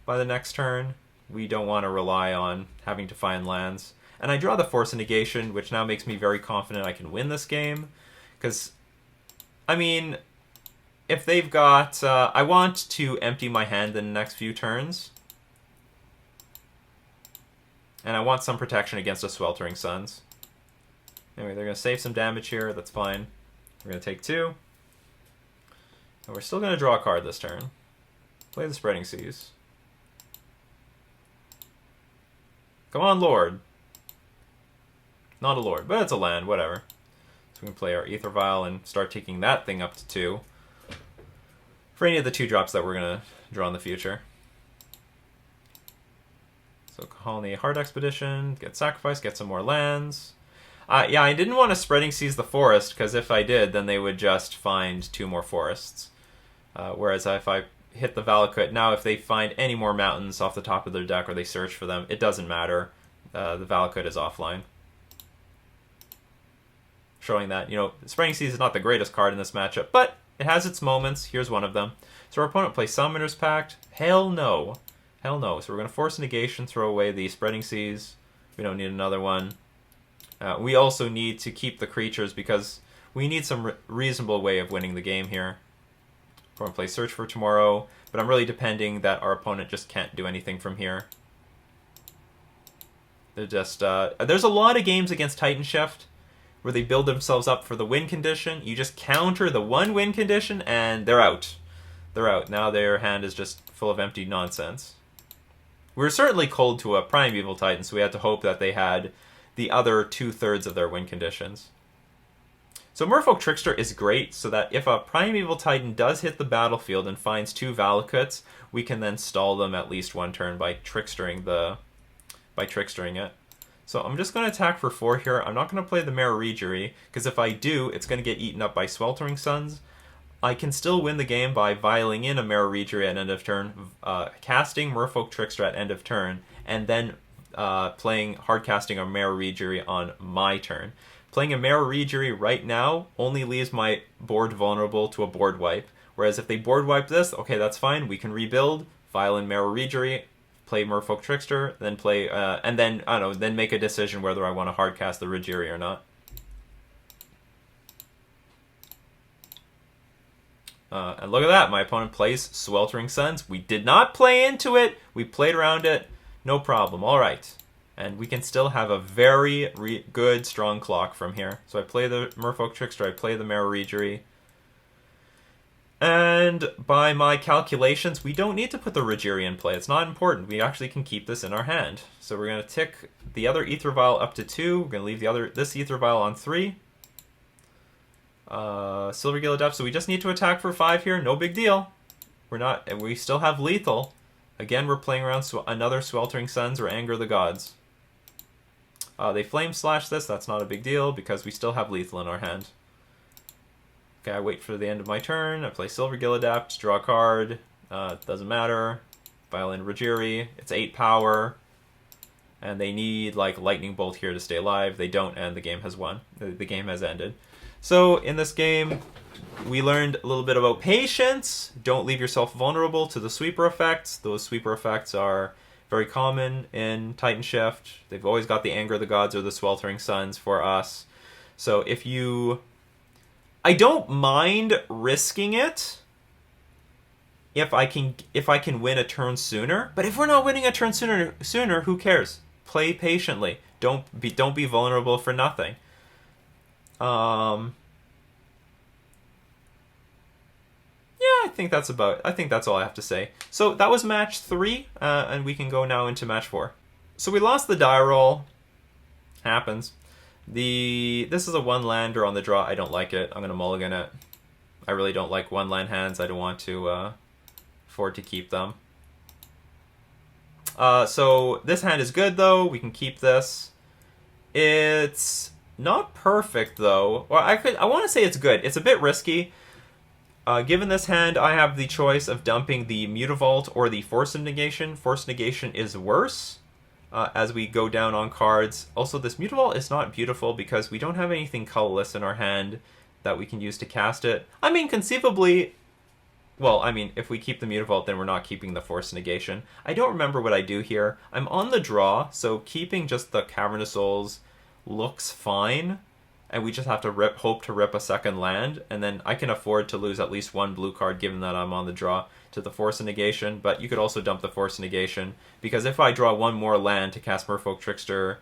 by the next turn. We don't want to rely on having to find lands. And I draw the Force of Negation, which now makes me very confident I can win this game. Because, I mean, if they've got... I want to empty my hand in the next few turns. And I want some protection against the Sweltering Suns. Anyway, they're going to save some damage here. That's fine. We're going to take 2. And we're still going to draw a card this turn. Play the Spreading Seas. Come on, Lord. Not a Lord, but it's a land, whatever. So we can play our Aether Vial and start taking that thing up to 2. For any of the 2-drops that we're going to draw in the future. So Kahalni Heart Expedition, get Sacrifice, get some more lands. Yeah, I didn't want to Spreading Seas the forest, because if I did, then they would just find 2 more forests. Whereas if I hit the Valakut, now if they find any more mountains off the top of their deck or they search for them, it doesn't matter. The Valakut is offline. Showing that, Spreading Seas is not the greatest card in this matchup, but it has its moments. Here's one of them. So our opponent plays Summoner's Pact. Hell no. Hell no. So we're going to Force Negation, throw away the Spreading Seas. We don't need another one. We also need to keep the creatures because we need some reasonable way of winning the game here. We're going to play Search for Tomorrow, but I'm really depending that our opponent just can't do anything from here. They're just... there's a lot of games against Titan Shift where they build themselves up for the win condition. You just counter the 1 win condition and they're out. They're out. Now their hand is just full of empty nonsense. We were certainly cold to a Primeval Titan, so we had to hope that they had the other 2/3 of their win conditions. So Merfolk Trickster is great, so that if a Primeval Titan does hit the battlefield and finds 2 Valakuts, we can then stall them at least 1 turn by trickstering it. So I'm just going to attack for 4 here. I'm not going to play the Mirror Rejury, because if I do, it's going to get eaten up by Sweltering Suns. I can still win the game by vialing in a Mirror Rejury at end of turn, casting Merfolk Trickster at end of turn, and then hardcasting a Mirror Rejury on my turn. Playing a Mirror Rejury right now only leaves my board vulnerable to a board wipe. Whereas if they board wipe this, okay, that's fine. We can rebuild, file in Mirror Rejury, play Merfolk Trickster, then play, and then, I don't know, then make a decision whether I want to hardcast the Rejury or not. And look at that, my opponent plays Sweltering Suns. We did not play into it, we played around it, no problem, alright. And we can still have a very good, strong clock from here. So I play the Merfolk Trickster, I play the Mirror Rejury. And by my calculations, we don't need to put the Rajiri in play. It's not important. We actually can keep this in our hand. So we're going to tick the other Ether Vial up to 2. We're going to leave this Ether Vial on 3. Silvergill Adept, so we just need to attack for 5 here. No big deal. We still have lethal. Again, we're playing around another Sweltering Suns or Anger the Gods. They Flame Slash this. That's not a big deal because we still have lethal in our hand. Okay, I wait for the end of my turn. I play Silvergill Adept, draw a card. Doesn't matter. Violin Rajiri. It's 8 power. And they need like Lightning Bolt here to stay alive. They don't, and the game has won. The game has ended. So in this game, we learned a little bit about patience. Don't leave yourself vulnerable to the sweeper effects. Those sweeper effects are very common in Titan Shift. They've always got the Anger of the Gods or the Sweltering Suns for us. So if you... I don't mind risking it if I can win a turn sooner. But if we're not winning a turn sooner, who cares? Play patiently. Don't be vulnerable for nothing. Yeah, I think that's all I have to say. So that was match 3, and we can go now into match 4. So we lost the die roll. Happens. This is a 1-lander on the draw. I don't like it. I'm gonna mulligan it. I really don't like 1-land hands. I don't want to afford to keep them. So this hand is good though. We can keep this. It's not perfect though. Well, I want to say it's good. It's a bit risky. Given this hand, I have the choice of dumping the Mutavault or the Force of Negation. Force Negation is worse as we go down on cards. Also, this Mutavault is not beautiful because we don't have anything colorless in our hand that we can use to cast it. I mean, conceivably... Well, I mean, if we keep the Mutavault, then we're not keeping the Force Negation. I don't remember what I do here. I'm on the draw, so keeping just the Cavern of Souls looks fine. And we just have to hope to rip a second land, and then I can afford to lose at least 1 blue card given that I'm on the draw to the Force of Negation, but you could also dump the Force of Negation, because if I draw 1 more land to cast Merfolk Trickster,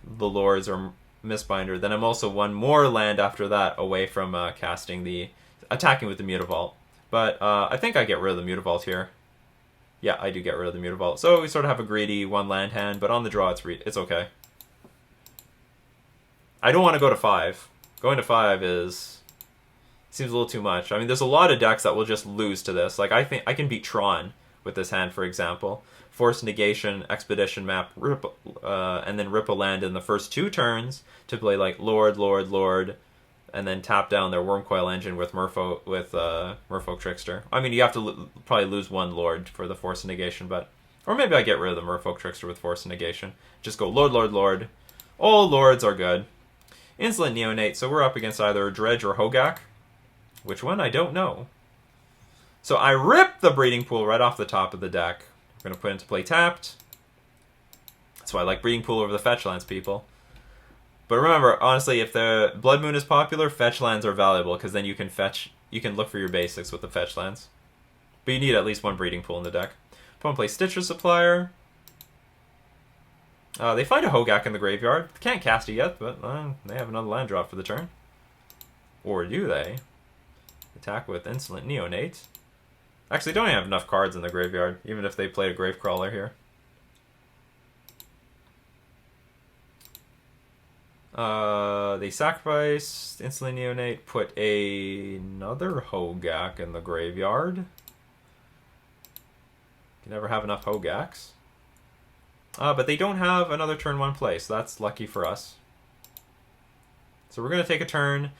the Lords, or Mistbinder, then I'm also 1 more land after that away from attacking with the Mutavault. But I think I get rid of the Mutavault here. Yeah, I do get rid of the Mutavault. So we sort of have a greedy 1-land hand, but on the draw it's okay. I don't want to go to 5. Going to 5 seems a little too much. I mean, there's a lot of decks that will just lose to this. Like, I think I can beat Tron with this hand, for example. Force Negation, Expedition Map, and then rip a land in the first 2 turns to play like Lord, Lord, Lord, and then tap down their Wormcoil Engine with Merfolk Trickster. I mean, you have to probably lose 1 Lord for the Force Negation, but... Or maybe I get rid of the Merfolk Trickster with Force Negation. Just go Lord, Lord, Lord. All Lords are good. Insolent Neonate, so we're up against either Dredge or Hogaak. Which one? I don't know. So I rip the Breeding Pool right off the top of the deck. We're going to put into play tapped. That's why I like Breeding Pool over the fetch lands, people. But remember, honestly, if the Blood Moon is popular, fetch lands are valuable, because then you can look for your basics with the fetch lands. But you need at least 1 Breeding Pool in the deck. Opponent plays Stitcher Supplier. They find a Hogaak in the graveyard. Can't cast it yet, but they have another land drop for the turn. Or do they? Attack with Insolent Neonate. Actually, don't even have enough cards in the graveyard, even if they played a Gravecrawler here. They sacrifice Insolent Neonate, put another Hogaak in the graveyard. Can never have enough Hogaaks. But they don't have another turn 1 play, so that's lucky for us. So we're going to take a turn.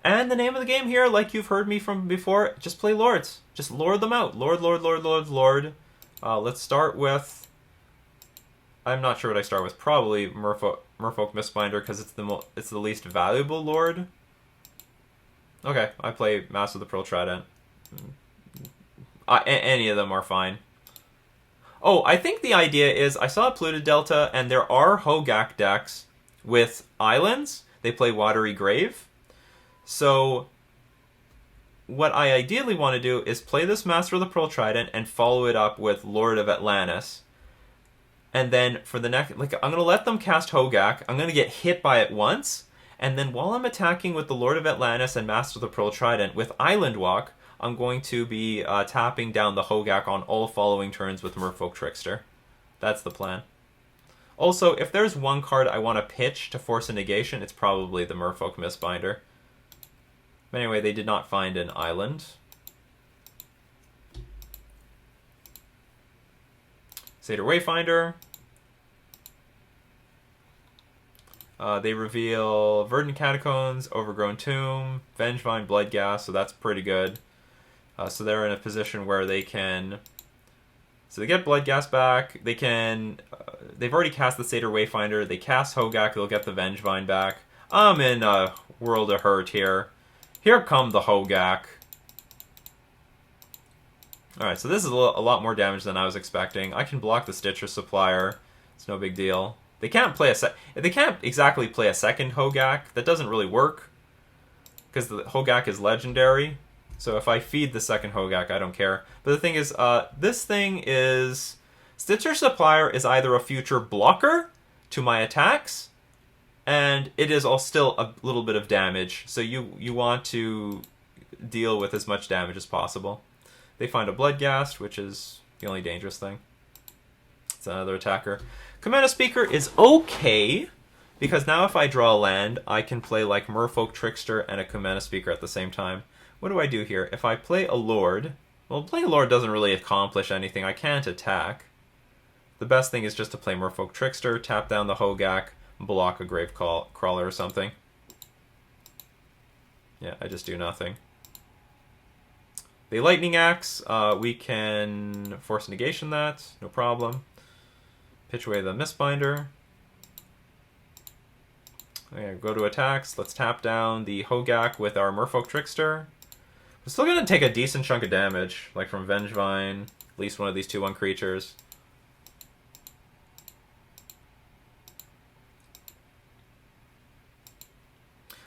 And the name of the game here, like you've heard me from before, just play Lords. Just lord them out. Lord, Lord, Lord, Lord, Lord. Let's start with... I'm not sure what I start with. Probably Merfolk Mistbinder, because it's the least valuable Lord. Okay, I play Master of the Pearl Trident. Any of them are fine. Oh, I think the idea is, I saw Polluted Delta, and there are Hogaak decks with islands. They play Watery Grave. So, what I ideally want to do is play this Master of the Pearl Trident and follow it up with Lord of Atlantis. And then for the next, like, I'm going to let them cast Hogaak. I'm going to get hit by it once. And then while I'm attacking with the Lord of Atlantis and Master of the Pearl Trident with Island Walk, I'm going to be tapping down the Hogaak on all following turns with Merfolk Trickster. That's the plan. Also, if there's one card I want to pitch to force a negation, it's probably the Merfolk Mistbinder. But anyway, they did not find an island. Satyr Wayfinder. They reveal Verdant Catacombs, Overgrown Tomb, Vengevine, Bloodghast, so that's pretty good. So they're in a position where they can... So they get Bloodghast back, they can... they've already cast the Satyr Wayfinder, they cast Hogaak, they'll get the Vengevine back. I'm in a world of hurt here. Here come the Hogaak. Alright, so this is a lot more damage than I was expecting. I can block the Stitcher Supplier. It's no big deal. They can't play they can't exactly play a second Hogaak. That doesn't really work. Because the Hogaak is legendary. So if I feed the second Hogaak, I don't care. But the thing is, this thing is... Stitcher Supplier is either a future blocker to my attacks, and it is all still a little bit of damage. So you want to deal with as much damage as possible. They find a Bloodghast, which is the only dangerous thing. It's another attacker. Commander Speaker is okay, because now if I draw a land, I can play like Merfolk Trickster and a Commander Speaker at the same time. What do I do here? If I play a Lord... Well, playing a Lord doesn't really accomplish anything. I can't attack. The best thing is just to play Merfolk Trickster, tap down the Hogaak, block a Gravecrawler or something. Yeah, I just do nothing. The Lightning Axe, we can force negation that, no problem. Pitch away the Mistbinder. Okay, go to attacks. Let's tap down the Hogaak with our Merfolk Trickster. We're still going to take a decent chunk of damage, like from Vengevine, at least one of these 2/1 creatures.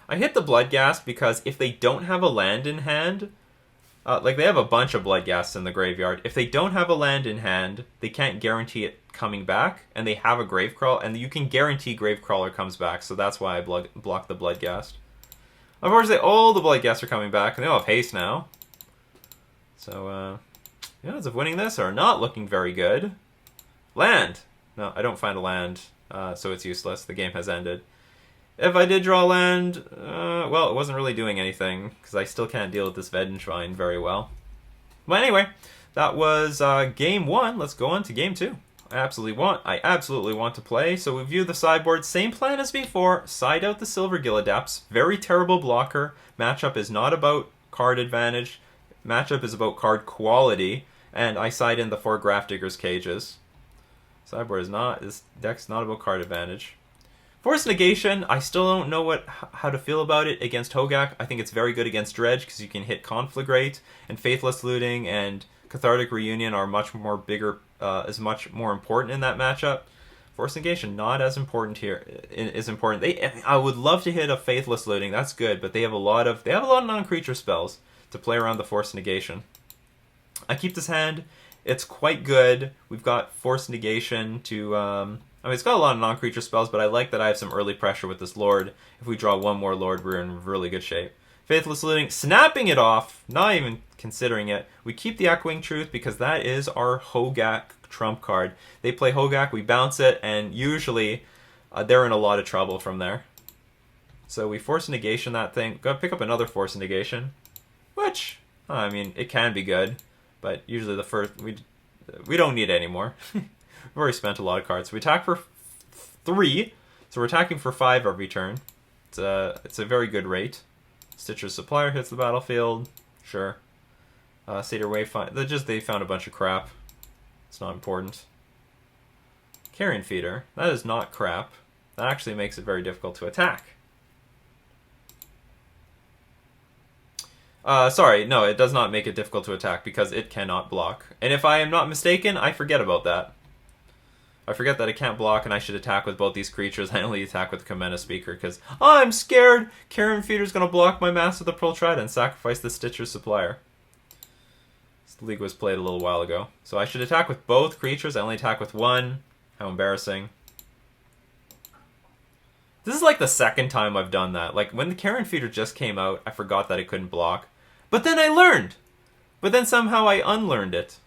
I hit the Bloodghast because if they don't have a land in hand, like they have a bunch of Bloodghasts in the graveyard. If they don't have a land in hand, they can't guarantee it coming back, and they have a Gravecrawler, and you can guarantee Gravecrawler comes back, so that's why I block the Bloodghast. Unfortunately, all the Bloodghasts are coming back, and they all have haste now. So, the odds of winning this are not looking very good. Land! No, I don't find a land, so it's useless. The game has ended. If I did draw land, well, it wasn't really doing anything, because I still can't deal with this Vengevine very well. But anyway, that was game 1. Let's go on to game 2. I absolutely want to play. So we view the sideboard, same plan as before. Side out the Silver Gilladapts. Very terrible blocker. Matchup is not about card advantage. Matchup is about card quality. And I side in the 4 Grafdigger's Cages. Sideboard is not, this deck's not about card advantage. Force Negation, I still don't know how to feel about it against Hogaak. I think it's very good against Dredge because you can hit Conflagrate, and Faithless Looting and Cathartic Reunion are much more important in that matchup. Force Negation not as important here. Is important. I would love to hit a Faithless Looting. That's good, but they have a lot of non-creature spells to play around the Force Negation. I keep this hand. It's quite good. We've got Force Negation to. I mean, it's got a lot of non-creature spells, but I like that I have some early pressure with this Lord. If we draw one more Lord, we're in really good shape. Faithless Looting, snapping it off, not even considering it. We keep the Echoing Truth because that is our Hogaak trump card. They play Hogaak, we bounce it, and usually they're in a lot of trouble from there. So we Force Negation that thing. Go pick up another Force Negation, which, I mean, it can be good, but usually the first, we don't need it anymore. We've already spent a lot of cards. So we attack for 3, so we're attacking for 5 every turn. It's a very good rate. Stitcher's Supplier hits the battlefield. Sure. Satyr Wayfinder. They found a bunch of crap. It's not important. Carrion Feeder. That is not crap. That actually makes it very difficult to attack. Sorry, no, it does not make it difficult to attack because it cannot block. And if I am not mistaken, I forget about that. I forget that it can't block and I should attack with both these creatures. I only attack with the Commander Speaker because I'm scared Carrion Feeder's going to block my Master of the Pearl Triad and sacrifice the Stitcher's Supplier. This league was played a little while ago. So I should attack with both creatures. I only attack with one. How embarrassing. This is like the second time I've done that. Like when the Carrion Feeder just came out, I forgot that it couldn't block. But then I learned. but then somehow I unlearned it.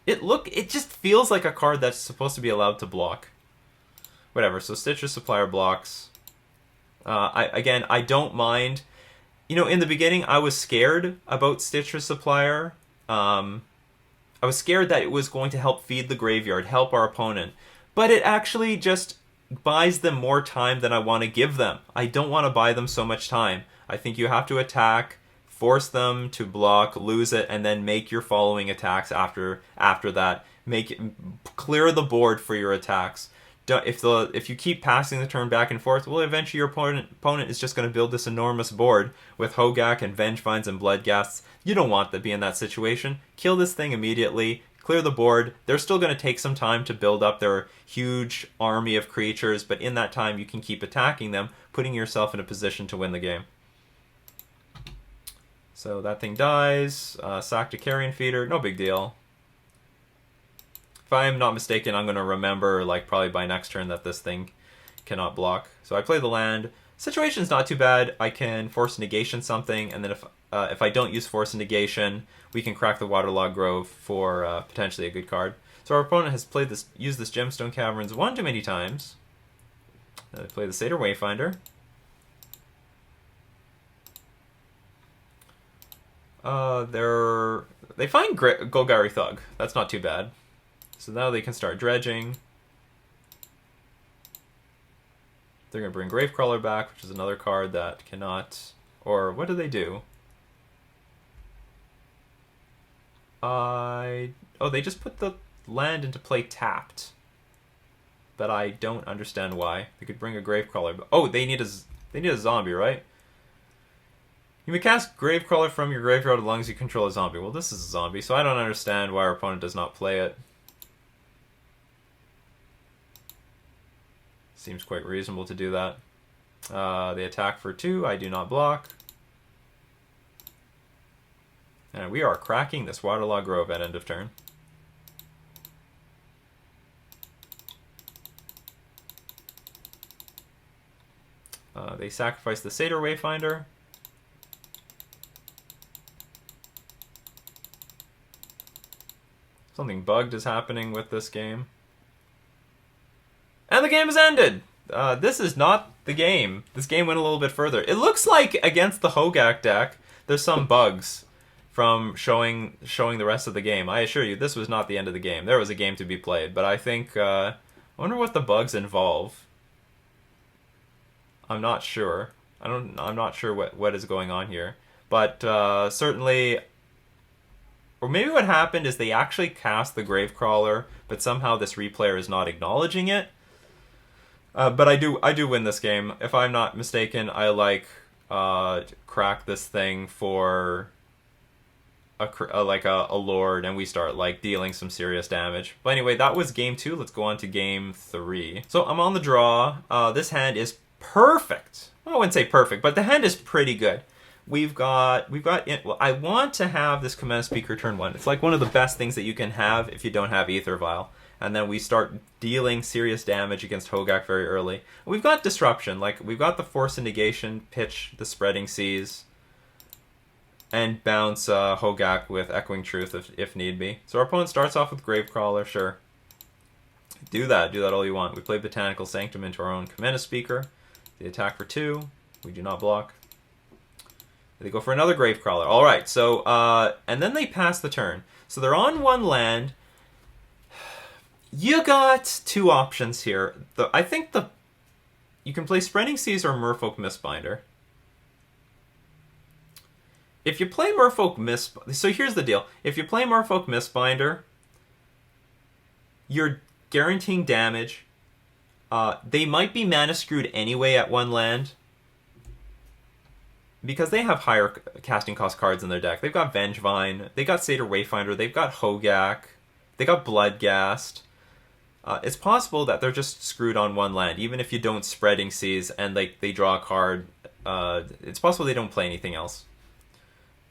It just feels like a card that's supposed to be allowed to block. Whatever, so Stitcher Supplier blocks. I don't mind. You know, in the beginning, I was scared about Stitcher Supplier. I was scared that it was going to help feed the graveyard, help our opponent. But it actually just buys them more time than I want to give them. I don't want to buy them so much time. I think you have to attack, force them to block, lose it, and then make your following attacks after that. Clear the board for your attacks. If you keep passing the turn back and forth, well, eventually your opponent is just going to build this enormous board with Hogaak and Vengevines and Bloodghasts. You don't want to be in that situation. Kill this thing immediately. Clear the board. They're still going to take some time to build up their huge army of creatures, but in that time you can keep attacking them, putting yourself in a position to win the game. So that thing dies. Sack to Carrion Feeder. No big deal. If I'm not mistaken, I'm going to remember, like, probably by next turn that this thing cannot block. So I play the land. Situation's not too bad. I can force negation something, and then if I don't use force negation, we can crack the Waterlogged Grove for potentially a good card. So our opponent has used this Gemstone Caverns one too many times. They play the Satyr Wayfinder. They find Golgari Thug. That's not too bad. So now they can start dredging. They're going to bring Gravecrawler back, which is another card that cannot... Or what do they do? Oh, they just put the land into play tapped. But I don't understand why. They could bring a Gravecrawler. Oh, they need a zombie, right? You may cast Gravecrawler from your graveyard as long as you control a zombie. Well, this is a zombie, so I don't understand why our opponent does not play it. Seems quite reasonable to do that. They attack for 2. I do not block. And we are cracking this Waterlogged Grove at end of turn. They sacrifice the Satyr Wayfinder. Something bugged is happening with this game. And the game is ended! This is not the game. This game went a little bit further. It looks like against the Hogaak deck, there's some bugs from showing the rest of the game. I assure you, this was not the end of the game. There was a game to be played, but I think... I wonder what the bugs involve. I'm not sure. I'm not sure what is going on here. But certainly... Or maybe what happened is they actually cast the Gravecrawler, but somehow this replayer is not acknowledging it. But I do win this game. If I'm not mistaken, I crack this thing for a Lord, and we start dealing some serious damage. But anyway, that was game 2. Let's go on to game 3. So I'm on the draw. This hand is perfect. Well, I wouldn't say perfect, but the hand is pretty good. Well, I want to have this Command Speaker turn 1. It's like one of the best things that you can have if you don't have Aether Vial. And then we start dealing serious damage against Hogaak very early. We've got Disruption. We've got the Force and Negation, pitch the Spreading Seas, and bounce Hogaak with Echoing Truth if need be. So our opponent starts off with Gravecrawler, sure. Do that all you want. We play Botanical Sanctum into our own Command Speaker. They attack for 2. We do not block. They go for another Gravecrawler. Alright, so, and then they pass the turn. So they're on 1 land. You got 2 options here. I think you can play Spreading Seas or Merfolk Mistbinder. If you play Merfolk Mistbinder... So here's the deal. If you play Merfolk Mistbinder, you're guaranteeing damage. They might be mana screwed anyway at 1 land, because they have higher casting cost cards in their deck. They've got Vengevine, they got Satyr Wayfinder, they've got Hogaak, they got Bloodghast. It's possible that they're just screwed on 1 land, even if you don't Spreading Seas and they draw a card. It's possible they don't play anything else.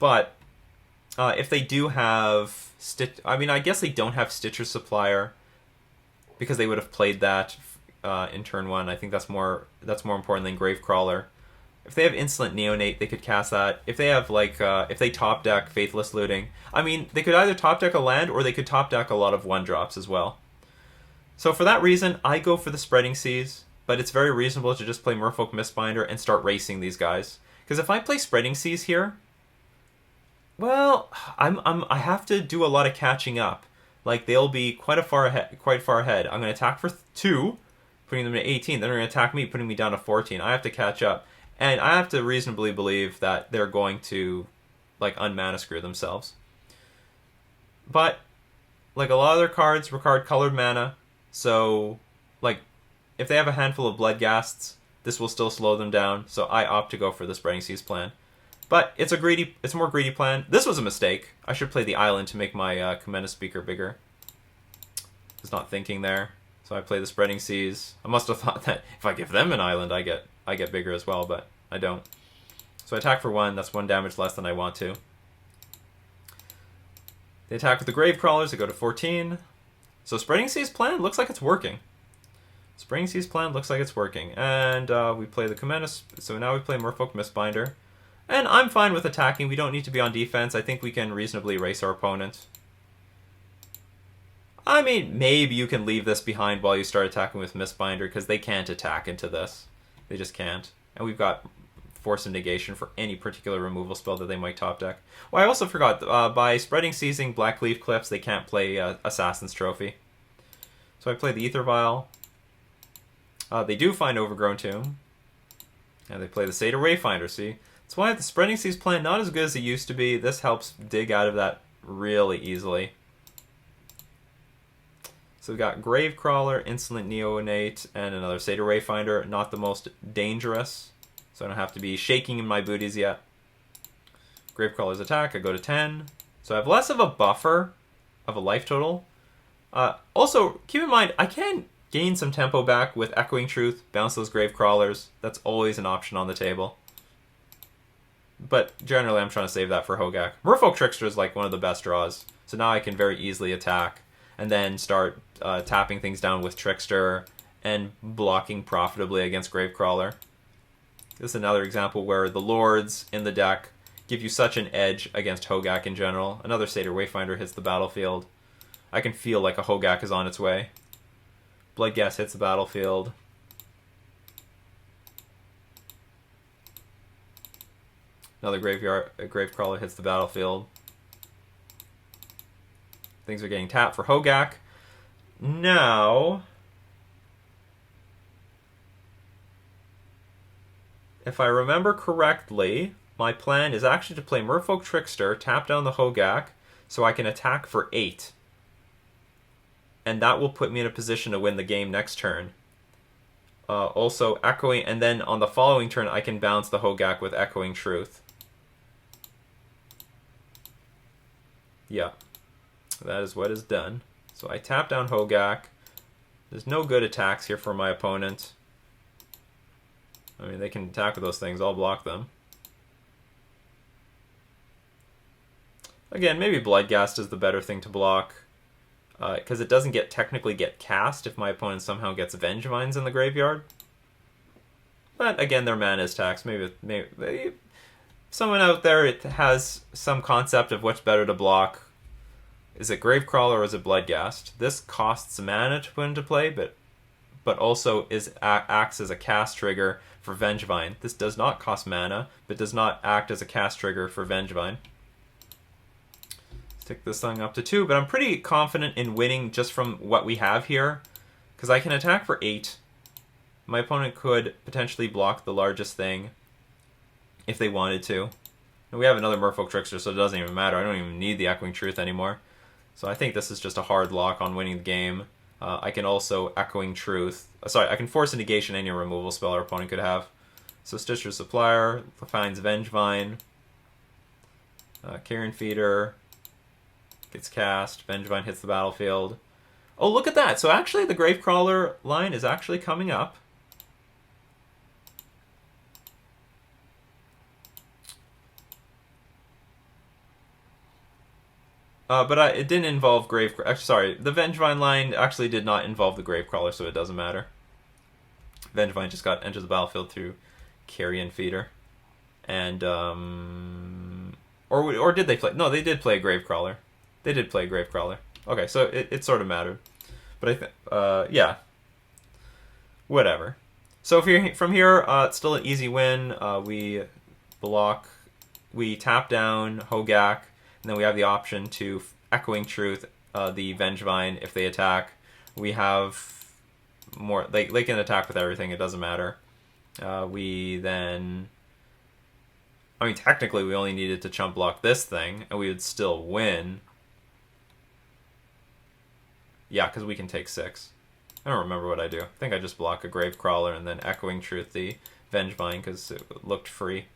But if they do have... I guess they don't have Stitcher Supplier, because they would have played that in turn 1. I think that's more important than Gravecrawler. If they have Insolent Neonate, they could cast that. If they have, like, if they top deck Faithless Looting, I mean, they could either top deck a land or they could top deck a lot of 1-drops as well. So for that reason, I go for the Spreading Seas, but it's very reasonable to just play Merfolk Mistbinder and start racing these guys. Because if I play Spreading Seas here, well, I have to do a lot of catching up. Like, they'll be quite far ahead. I'm going to attack for 2, putting them to 18. Then they're going to attack me, putting me down to 14. I have to catch up. And I have to reasonably believe that they're going to, like, unmana screw themselves. But, like, a lot of their cards require colored mana. So, like, if they have a handful of Bloodghasts, this will still slow them down. So I opt to go for the Spreading Seas plan. But it's a more greedy plan. This was a mistake. I should play the island to make my Commander Speaker bigger. I was not thinking there. So I play the Spreading Seas. I must have thought that if I give them an island, I get bigger as well, but I don't. So I attack for 1. That's 1 damage less than I want to. They attack with the Gravecrawlers. They go to 14. So Spreading Seas plan looks like it's working. Spreading Seas plan looks like it's working. And we play the Commander. So now we play Merfolk Mistbinder. And I'm fine with attacking. We don't need to be on defense. I think we can reasonably race our opponent. I mean, maybe you can leave this behind while you start attacking with Mistbinder, because they can't attack into this. They just can't. And we've got Force of Negation for any particular removal spell that they might top deck. Well, I also forgot, by Spreading Seasing Blackleaf Cliffs, they can't play Assassin's Trophy. So I play the Aether Vial. They do find Overgrown Tomb. And they play the Satyr Wayfinder, see? That's why the Spreading Seas plan not as good as it used to be. This helps dig out of that really easily. So we've got Gravecrawler, Insolent Neonate, and another Satyr Wayfinder. Not the most dangerous, so I don't have to be shaking in my booties yet. Gravecrawler's attack, I go to 10. So I have less of a buffer of a life total. Also, keep in mind, I can gain some tempo back with Echoing Truth, bounce those Gravecrawlers. That's always an option on the table. But generally, I'm trying to save that for Hogaak. Merfolk Trickster is like one of the best draws. So now I can very easily attack and then start tapping things down with Trickster and blocking profitably against Gravecrawler. This is another example where the Lords in the deck give you such an edge against Hogaak in general. Another Satyr Wayfinder hits the battlefield. I can feel like a Hogaak is on its way. Bloodghast hits the battlefield. Another Gravecrawler hits the battlefield. Things are getting tapped for Hogaak. Now, if I remember correctly, my plan is actually to play Merfolk Trickster, tap down the Hogaak, so I can attack for 8. And that will put me in a position to win the game next turn. Also, Echoing, and then on the following turn, I can bounce the Hogaak with Echoing Truth. Yeah. That is what is done. So I tap down Hogaak. There's no good attacks here for my opponent. I mean, they can attack with those things. I'll block them. Again, maybe Bloodghast is the better thing to block. Because it doesn't technically get cast if my opponent somehow gets Vengevines in the graveyard. But again, their mana is taxed. Maybe someone out there has some concept of what's better to block. Is it Gravecrawler or is it Bloodghast? This costs mana to put into play, but also acts as a cast trigger for Vengevine. This does not cost mana, but does not act as a cast trigger for Vengevine. Let's take this thing up to 2, but I'm pretty confident in winning just from what we have here, because I can attack for 8. My opponent could potentially block the largest thing if they wanted to. And we have another Merfolk Trickster, so it doesn't even matter. I don't even need the Echoing Truth anymore. So I think this is just a hard lock on winning the game. I can also Echoing Truth. I can force a negation any removal spell our opponent could have. So Stitcher's Supplier finds Vengevine. Carrion Feeder gets cast. Vengevine hits the battlefield. Oh, look at that! So actually the Gravecrawler line is actually coming up. But it didn't involve sorry, the Vengevine line actually did not involve the Gravecrawler, so it doesn't matter. Vengevine just got entered the battlefield through Carrion Feeder. And, or did they play? No, they did play a Gravecrawler. They did play a Gravecrawler. Okay, so it sort of mattered. But I think, yeah. Whatever. So from here, it's still an easy win. We block, we tap down Hogaak, and then we have the option to Echoing Truth the Vengevine if they attack. We have more, they can attack with everything, it doesn't matter. We then, I mean, technically we only needed to chump block this thing, and we would still win. Yeah, because we can take 6. I don't remember what I do. I think I just block a Gravecrawler and then Echoing Truth the Vengevine because it looked free.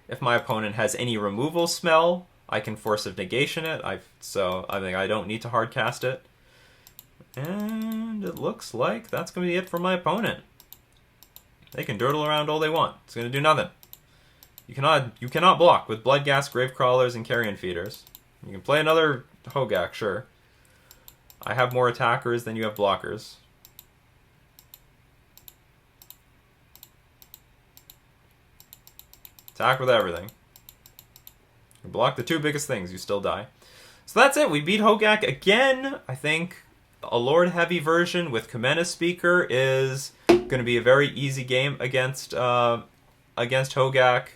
If my opponent has any removal smell, I can Force of Negation it. So I think I don't need to hard cast it. And it looks like that's going to be it for my opponent. They can dirtle around all they want. It's going to do nothing. You cannot block with Bloodghast, Gravecrawlers, and Carrion Feeders. You can play another Hogaak, sure. I have more attackers than you have blockers. Attack with everything. You block the 2 biggest things, you still die. So that's it. We beat Hogaak again. I think a Lord Heavy version with Kamena Speaker is going to be a very easy game against Hogaak.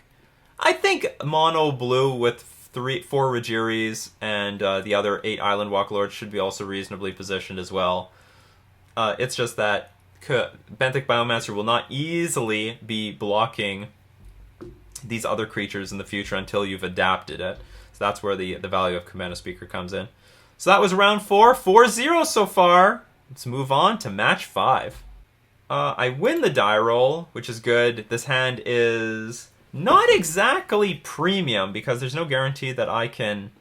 I think Mono Blue with 4 Rajiris and the other 8 Island Walk Lords should be also reasonably positioned as well. It's just that Benthic Biomancer will not easily be blocking these other creatures in the future until you've adapted it. So that's where the value of Kamena Speaker comes in. So that was round 4. 4-0 so far. Let's move on to match 5. I win the die roll, which is good. This hand is not exactly premium because there's no guarantee that I can.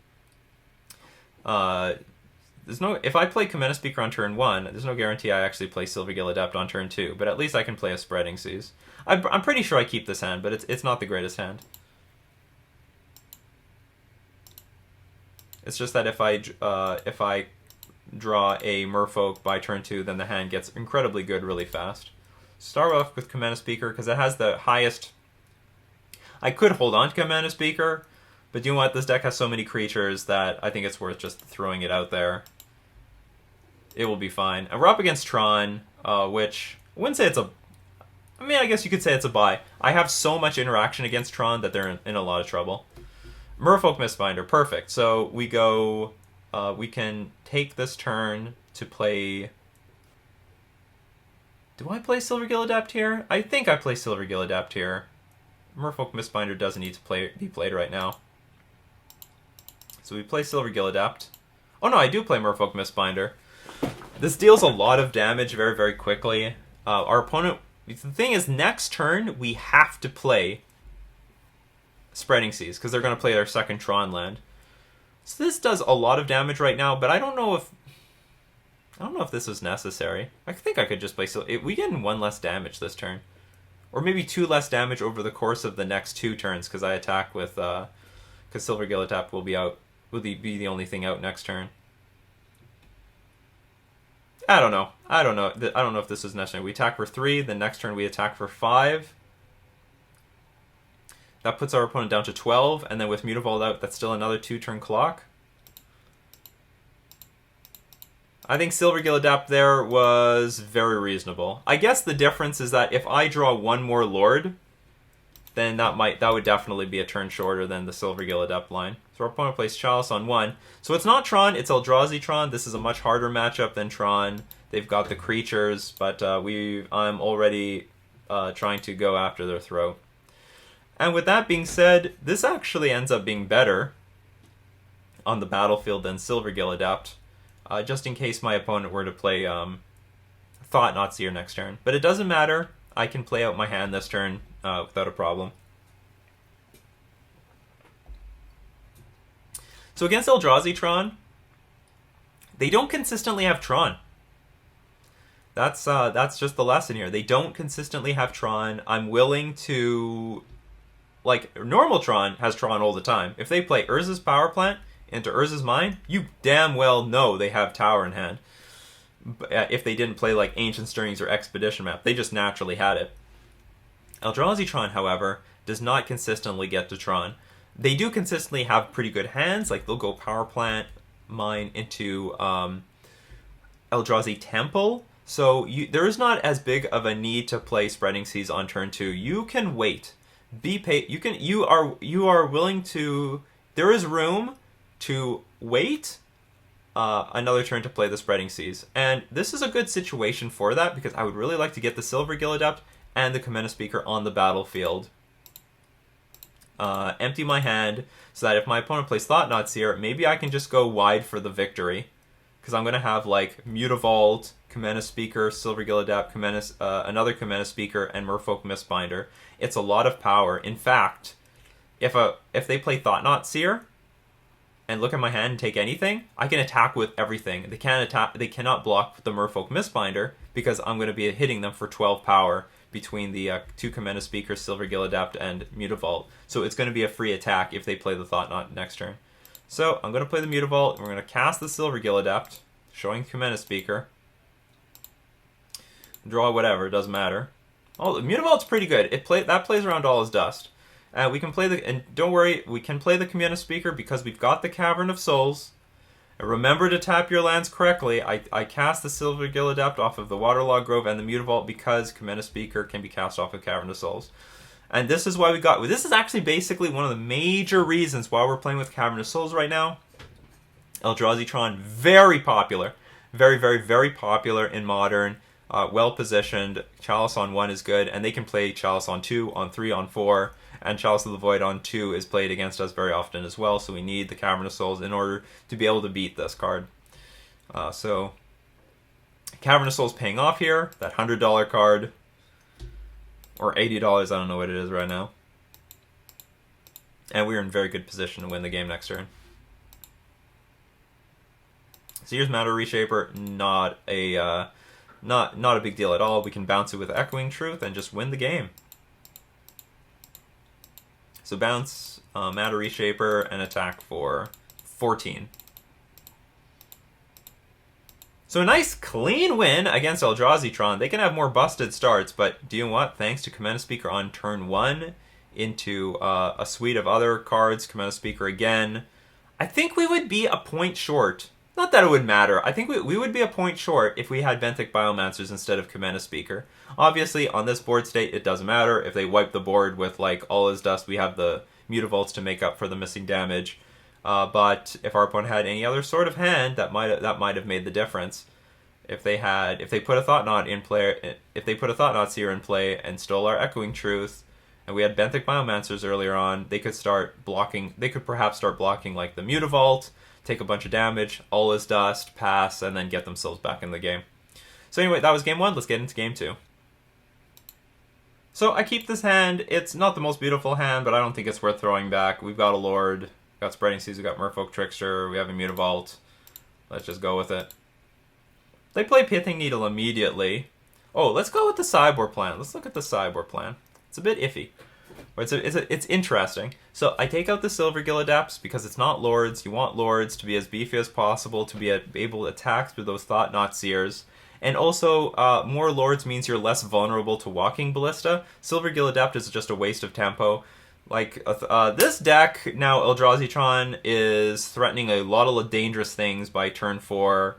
If I play Kamena Speaker on turn 1, there's no guarantee I actually play Silvergill Adept on turn 2. But at least I can play a Spreading Seas. I'm pretty sure I keep this hand, but it's not the greatest hand. It's just that if I draw a Merfolk by turn 2, then the hand gets incredibly good really fast. Start off with Kamena Speaker because it has the highest. I could hold on to Kamena Speaker, but you know what? This deck has so many creatures that I think it's worth just throwing it out there. It will be fine. And we're up against Tron, which I wouldn't say it's a. I mean, I guess you could say it's a buy. I have so much interaction against Tron that they're in a lot of trouble. Merfolk Mistbinder, perfect. So we go. We can take this turn to play. Do I play Silvergill Adept here? I think I play Silvergill Adept here. Merfolk Mistbinder doesn't need to be played right now. So we play Silvergill Adept. Oh no, I do play Merfolk Mistbinder. This deals a lot of damage very, very quickly. Our opponent. The thing is, next turn we have to play Spreading Seas because they're going to play their second Tron land. So this does a lot of damage right now, but I don't know if this is necessary. I think I could just play. We get 1 less damage this turn, or maybe 2 less damage over the course of the next 2 turns because I attack with because Silvergill Adept will be out. Will be the only thing out next turn. I don't know. I don't know if this is necessary. We attack for 3. The next turn we attack for 5. That puts our opponent down to 12, and then with Mutavault out, that's still another 2-turn clock. I think Silvergill Adapt there was very reasonable. I guess the difference is that if I draw 1 more Lord, then that would definitely be a turn shorter than the Silvergill Adept line. So our opponent plays Chalice on 1. So it's not Tron, it's Eldrazi Tron. This is a much harder matchup than Tron. They've got the creatures, but I'm already trying to go after their throat. And with that being said, this actually ends up being better on the battlefield than Silvergill Adept, just in case my opponent were to play Thought-Knot Seer next turn. But it doesn't matter. I can play out my hand this turn without a problem. So against Eldrazi Tron, they don't consistently have Tron. That's just the lesson here. They don't consistently have Tron. I'm willing to... Like, normal Tron has Tron all the time. If they play Urza's Power Plant into Urza's Mine, you damn well know they have Tower in hand. if they didn't play like Ancient Stirrings or Expedition Map. They just naturally had it. Eldrazi Tron, however, does not consistently get to Tron. They do consistently have pretty good hands, like they'll go Power Plant mine into Eldrazi Temple. So there is not as big of a need to play Spreading Seas on turn 2. You can wait. You are willing to. There is room to wait another turn to play the Spreading Seas, and this is a good situation for that because I would really like to get the Silver Adept and the Commander Speaker on the battlefield. Empty my hand so that if my opponent plays Thought-Knot Seer, maybe I can just go wide for the victory. Because I'm going to have like Mutavault, Commander Speaker, Silver Adept, another Commander Speaker, and Merfolk Mistbinder. It's a lot of power. In fact, if they play Thought-Knot Seer and look at my hand and take anything, I can attack with everything. They cannot block the Merfolk Mistbinder because I'm going to be hitting them for 12 power between the two Commander Speakers, Silver Adept, and Mutavault. So it's going to be a free attack if they play the Thought-Knot next turn. So I'm going to play the Mutavault, and we're going to cast the Silver Adept, showing Commander Speaker. Draw whatever, it doesn't matter. Oh, the Mutavault's pretty good. That plays around all as dust. We can play and don't worry, we can play the Commander Speaker because we've got the Cavern of Souls. And remember to tap your lands correctly. I cast the Silver Adept off of the Waterlogged Grove and the Mutavault because Commander Speaker can be cast off of Cavern of Souls. And this is why this is actually basically one of the major reasons why we're playing with Cavern of Souls right now. Eldrazi Tron, very popular. Very, very, very popular in Modern. Well positioned. Chalice on 1 is good, and they can play Chalice on 2, on 3, on 4. And Chalice of the Void on 2 is played against us very often as well, so we need the Cavern of Souls in order to be able to beat this card. So, Cavern of Souls paying off here, that $100 card, or $80, I don't know what it is right now. And we're in very good position to win the game next turn. So here's Matter Reshaper, not a big deal at all. We can bounce it with Echoing Truth and just win the game. So bounce, Matter Reshaper, and attack for 14. So a nice clean win against Eldrazi Tron. They can have more busted starts, but do you know what? Thanks to Commander Speaker on turn 1 into a suite of other cards, Commander Speaker again, I think we would be a point short. Not that it would matter. I think we would be a point short if we had Benthic Biomancers instead of Commander Speaker. Obviously, on this board state, it doesn't matter. If they wipe the board with like All Is Dust, we have the Mutavaults to make up for the missing damage. But if our opponent had any other sort of hand, that might have made the difference. If they put a Thought-Knot in play, if they put a Thought-Knot Seer in play and stole our Echoing Truth, and we had Benthic Biomancers earlier on, they could start blocking. They could perhaps start blocking like the Mutavault, take a bunch of damage, All Is Dust, pass, and then get themselves back in the game. So anyway, that was game 1. Let's get into game 2. So I keep this hand. It's not the most beautiful hand, but I don't think it's worth throwing back. We've got a Lord, we've got Spreading Seas, we've got Merfolk Trickster, we have a Mutavault. Let's just go with it. They play Pithing Needle immediately. Oh, let's go with the sideboard plan. Let's look at the sideboard plan. It's a bit iffy. It's interesting. So I take out the Silver Adepts because it's not Lords. You want Lords to be as beefy as possible, to be able to attack through those Thought-Knot Seers. And also, more Lords means you're less vulnerable to Walking Ballista. Silver Adept is just a waste of tempo. Like, this deck, now Eldrazi Tron, is threatening a lot of dangerous things by turn 4.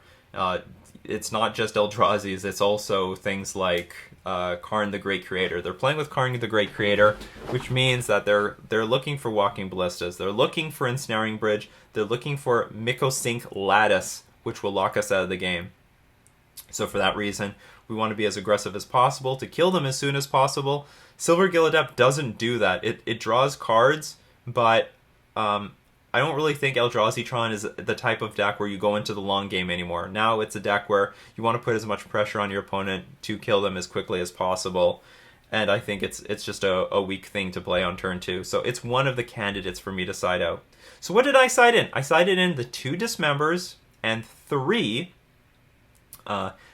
It's not just Eldrazi's, it's also things like Karn the Great Creator. They're playing with Karn the Great Creator, which means that they're looking for Walking Ballistas. They're looking for Ensnaring Bridge. They're looking for Mycosync Lattice, which will lock us out of the game. So for that reason, we want to be as aggressive as possible to kill them as soon as possible. Silver Adept doesn't do that. It draws cards, but I don't really think Eldrazi Tron is the type of deck where you go into the long game anymore. Now it's a deck where you want to put as much pressure on your opponent to kill them as quickly as possible. And I think it's just a weak thing to play on turn 2. So it's one of the candidates for me to side out. So what did I side in? I sided in the 2 Dismembers and 3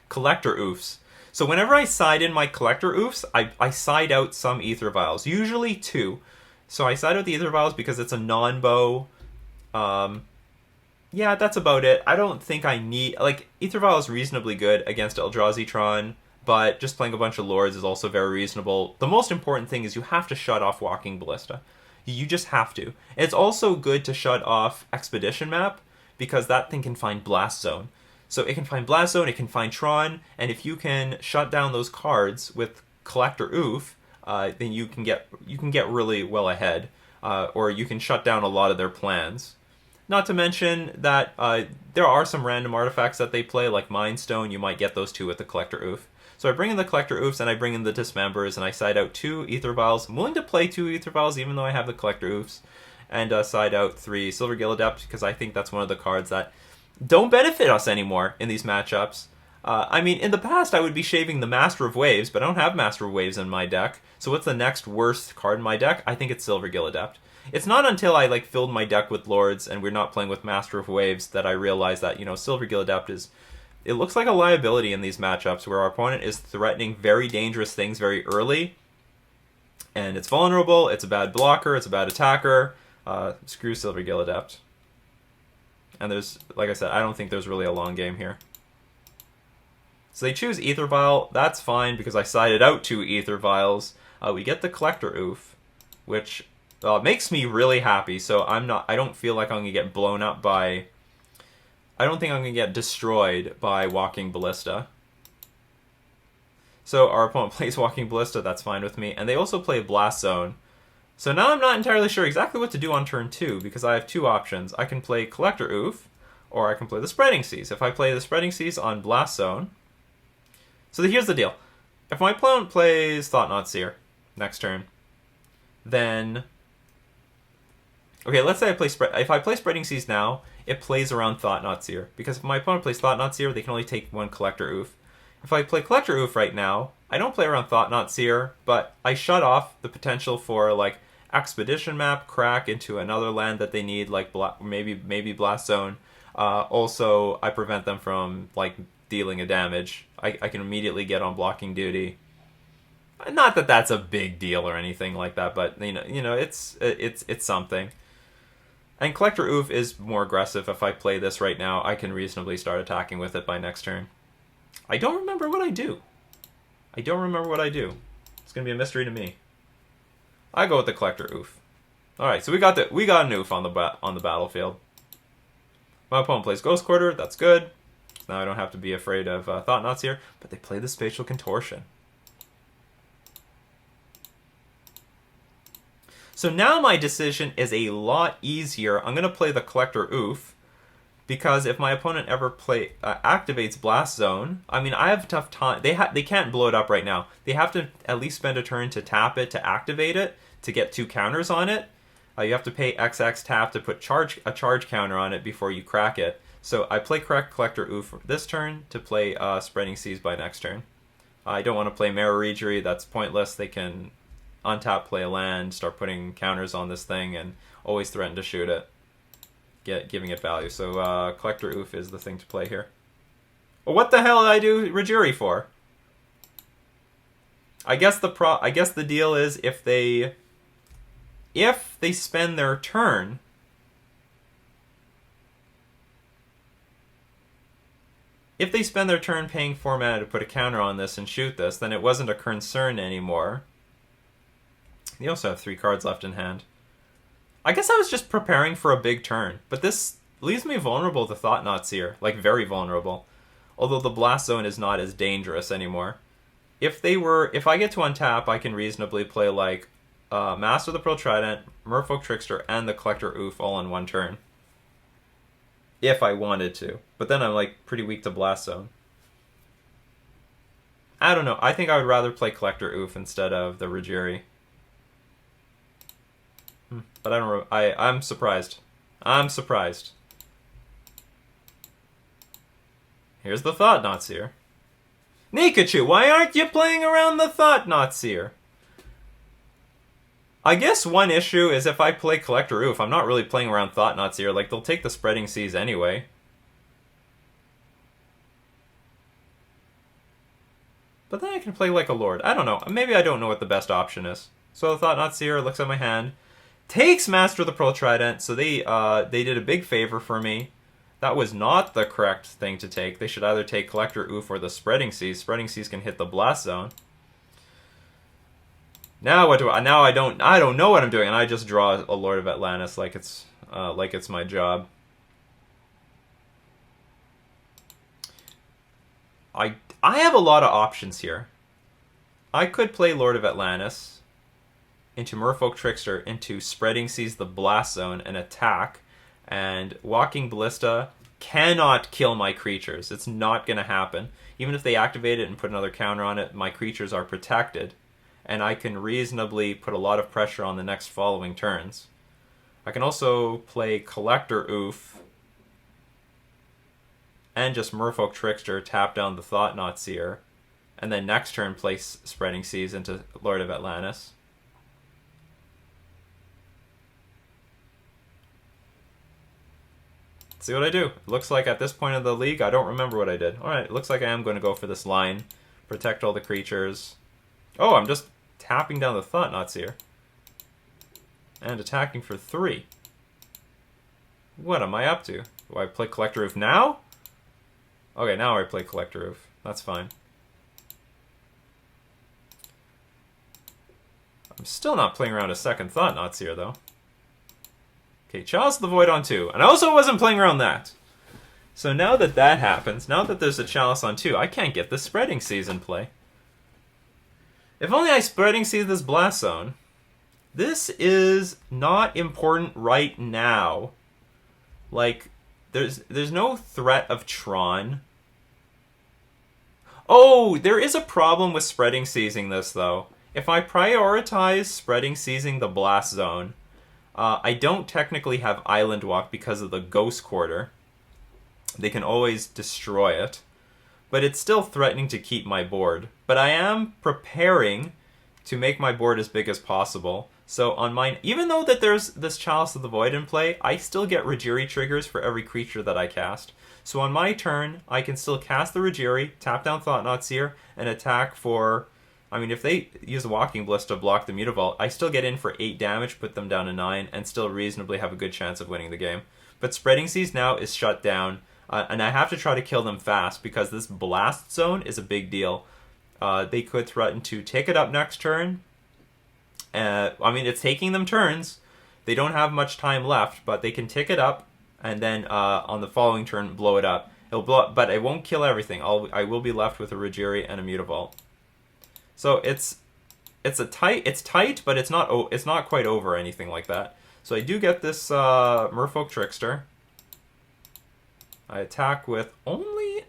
Collector Oofs. So whenever I side in my Collector Oofs, I side out some Aether Vials, usually 2. So I side out the Aether Vials because it's a non-bow yeah, that's about it. I don't think I need like Aether Vial is reasonably good against Eldrazi Tron, but just playing a bunch of lords is also very reasonable. The most important thing is you have to shut off Walking Ballista. You just have to. It's also good to shut off Expedition Map because that thing can find Blast Zone. So it can find Blast Zone, it can find Tron, and if you can shut down those cards with Collector Oof, then you can get really well ahead, or you can shut down a lot of their plans. Not to mention that there are some random artifacts that they play, like Mind Stone. You might get those two with the Collector Oof. So I bring in the Collector Oofs and I bring in the Dismembers and I side out 2 Aether Vials. I'm willing to play 2 Aether Vials even though I have the Collector Oofs. And side out 3 Silvergill Adept because I think that's one of the cards that don't benefit us anymore in these matchups. I mean, in the past I would be shaving the Master of Waves, but I don't have Master of Waves in my deck. So what's the next worst card in my deck? I think it's Silvergill Adept. It's not until I like filled my deck with Lords and we're not playing with Master of Waves that I realized that, Silvergill Adept is... It looks like a liability in these matchups where our opponent is threatening very dangerous things very early. And it's vulnerable, it's a bad blocker, it's a bad attacker. Screw Silvergill Adept. And there's, like I said, I don't think there's really a long game here. So they choose Aether Vial. That's fine because I sided out 2 Aether Vials. We get the Collector Oof, which makes me really happy. So I don't feel like I'm going to get blown up by... I don't think I'm going to get destroyed by Walking Ballista. So our opponent plays Walking Ballista, that's fine with me. And they also play Blast Zone. So now I'm not entirely sure exactly what to do on turn 2, because I have 2 options. I can play Collector Oof, or I can play the Spreading Seas. If I play the Spreading Seas on Blast Zone... So here's the deal. If my opponent plays Thought-Knot Seer next turn, then... Okay, let's say if I play Spreading Seas now, it plays around Thought-Knot Seer. Because if my opponent plays Thought-Knot Seer, they can only take 1 Collector Oof. If I play Collector Oof right now, I don't play around Thought-Knot Seer, but I shut off the potential for, like, Expedition Map, crack into another land that they need, like maybe Blast Zone. Also, I prevent them from, like, dealing a damage. I can immediately get on blocking duty. Not that that's a big deal or anything like that, but, it's something. And Collector Oof is more aggressive. If I play this right now, I can reasonably start attacking with it by next turn. I don't remember what I do. It's going to be a mystery to me. I go with the Collector Oof. Alright, so we got an Oof on the battlefield. My opponent plays Ghost Quarter, that's good. Now I don't have to be afraid of Thought-Knots here, but they play the Spatial Contortion. So now my decision is a lot easier. I'm going to play the Collector Oof, because if my opponent ever activates Blast Zone, I mean, I have a tough time. They can't blow it up right now. They have to at least spend a turn to tap it, to activate it, to get 2 counters on it. You have to pay XX tap to put a charge counter on it before you crack it. So I play Collector Oof this turn to play Spreading Seas by next turn. I don't want to play Mirror Regery. That's pointless. They can untap, play a land, start putting counters on this thing, and always threaten to shoot it, giving it value. So Collector Oof is the thing to play here. Well, what the hell did I do Regery for? I guess the deal is if they spend their turn. If they spend their turn paying 4 mana to put a counter on this and shoot this, then it wasn't a concern anymore. They also have 3 cards left in hand. I guess I was just preparing for a big turn, but this leaves me vulnerable to Thought-Knot Seer, like very vulnerable. Although the Blast Zone is not as dangerous anymore. If I get to untap, I can reasonably play like Master of the Pearl Trident, Merfolk Trickster, and the Collector Oof all in 1 turn. If I wanted to. But then I'm like pretty weak to Blast Zone. I don't know. I think I would rather play Collector Oof instead of the Regery. But I don't. I'm surprised. I'm surprised. Here's the Thought-Knot Seer. Nikachu, why aren't you playing around the Thought-Knot Seer? I guess one issue is if I play Collector Oof, I'm not really playing around Thought-Knot Seer. Like, they'll take the Spreading Seas anyway. But then I can play like a Lord. I don't know. Maybe I don't know what the best option is. So the Thought-Knot Seer looks at my hand. Takes Master of the Pearl Trident, so they did a big favor for me. That was not the correct thing to take. They should either take Collector Oof or the Spreading Seas. Spreading Seas can hit the Blast Zone. Now what do I? Now I don't know what I'm doing, and I just draw a Lord of Atlantis like it's my job. I have a lot of options here. I could play Lord of Atlantis into Merfolk Trickster into Spreading Seas the Blast Zone and attack, and Walking Ballista cannot kill my creatures. It's not going to happen. Even if they activate it and put another counter on it, my creatures are protected, and I can reasonably put a lot of pressure on the next following turns. I can also play Collector Oof and just Merfolk Trickster, tap down the Thought-Knot Seer, and then next turn place Spreading Seas into Lord of Atlantis. See what I do. It looks like at this point of the league, I don't remember what I did. Alright, it looks like I am going to go for this line. Protect all the creatures. Oh, I'm just tapping down the Thought-Knot Seer. And attacking for 3. What am I up to? Do I play Collector Oof now? Okay, now I play Collector Oof. That's fine. I'm still not playing around a second Thought-Knot Seer, though. Okay, Chalice of the Void on 2. And I also wasn't playing around that. So now that that happens, now that there's a Chalice on 2, I can't get the Spreading Seas in play. If only I Spreading Seas this Blast Zone. This is not important right now. Like, there's no threat of Tron. Oh, there is a problem with Spreading Seasing this, though. If I prioritize Spreading Seasing the Blast Zone, I don't technically have Island Walk because of the Ghost Quarter. They can always destroy it. But it's still threatening to keep my board. But I am preparing to make my board as big as possible. So on mine, even though that there's this Chalice of the Void in play, I still get Rajiri triggers for every creature that I cast. So on my turn, I can still cast the Rajiri, tap down Thought-Knot Seer, and attack for... I mean, if they use the Walking Ballista to block the Mutavault, I still get in for 8 damage, put them down to 9, and still reasonably have a good chance of winning the game. But Spreading Seas now is shut down, and I have to try to kill them fast, because this Blast Zone is a big deal. They could threaten to take it up next turn. I mean, it's taking them turns. They don't have much time left, but they can tick it up, and then on the following turn, blow it up. It'll blow up, but it won't kill everything. I will be left with a Rajiri and a Mutavault. So it's tight, but it's not quite over or anything like that. So I do get this Merfolk Trickster. I attack with only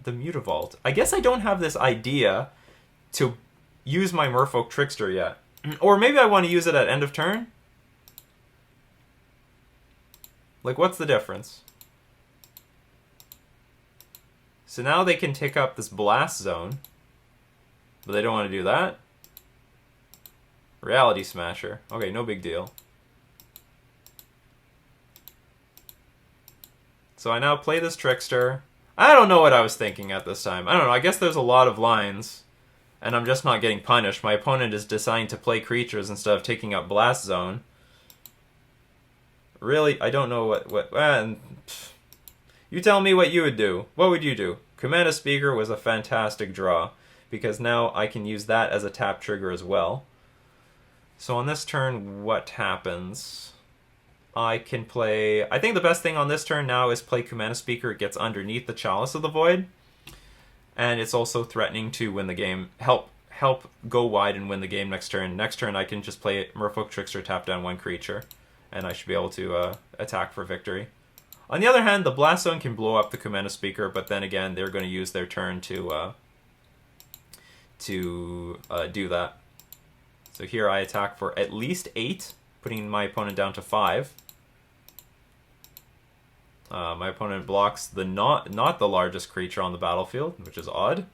the Mutavault. I guess I don't have this idea to use my Merfolk Trickster yet. Or maybe I want to use it at end of turn? Like, what's the difference? So now they can take up this Blast Zone. But they don't want to do that. Reality Smasher. Okay, no big deal. So I now play this Trickster. I don't know what I was thinking at this time. I don't know, I guess there's a lot of lines. And I'm just not getting punished. My opponent is deciding to play creatures instead of taking up Blast Zone. Really? I don't know what you tell me what you would do. What would you do? Command Speaker was a fantastic draw, because now I can use that as a tap trigger as well. So on this turn, what happens? I can play... I think the best thing on this turn now is play Command Speaker. It gets underneath the Chalice of the Void. And it's also threatening to win the game. Help go wide and win the game next turn. Next turn I can just play Merfolk Trickster, tap down 1 creature. And I should be able to attack for victory. On the other hand, the Blast Zone can blow up the Command Speaker, but then again, they're going to use their turn to do that. So here I attack for at least 8, putting my opponent down to 5. My opponent blocks the not the largest creature on the battlefield, which is odd.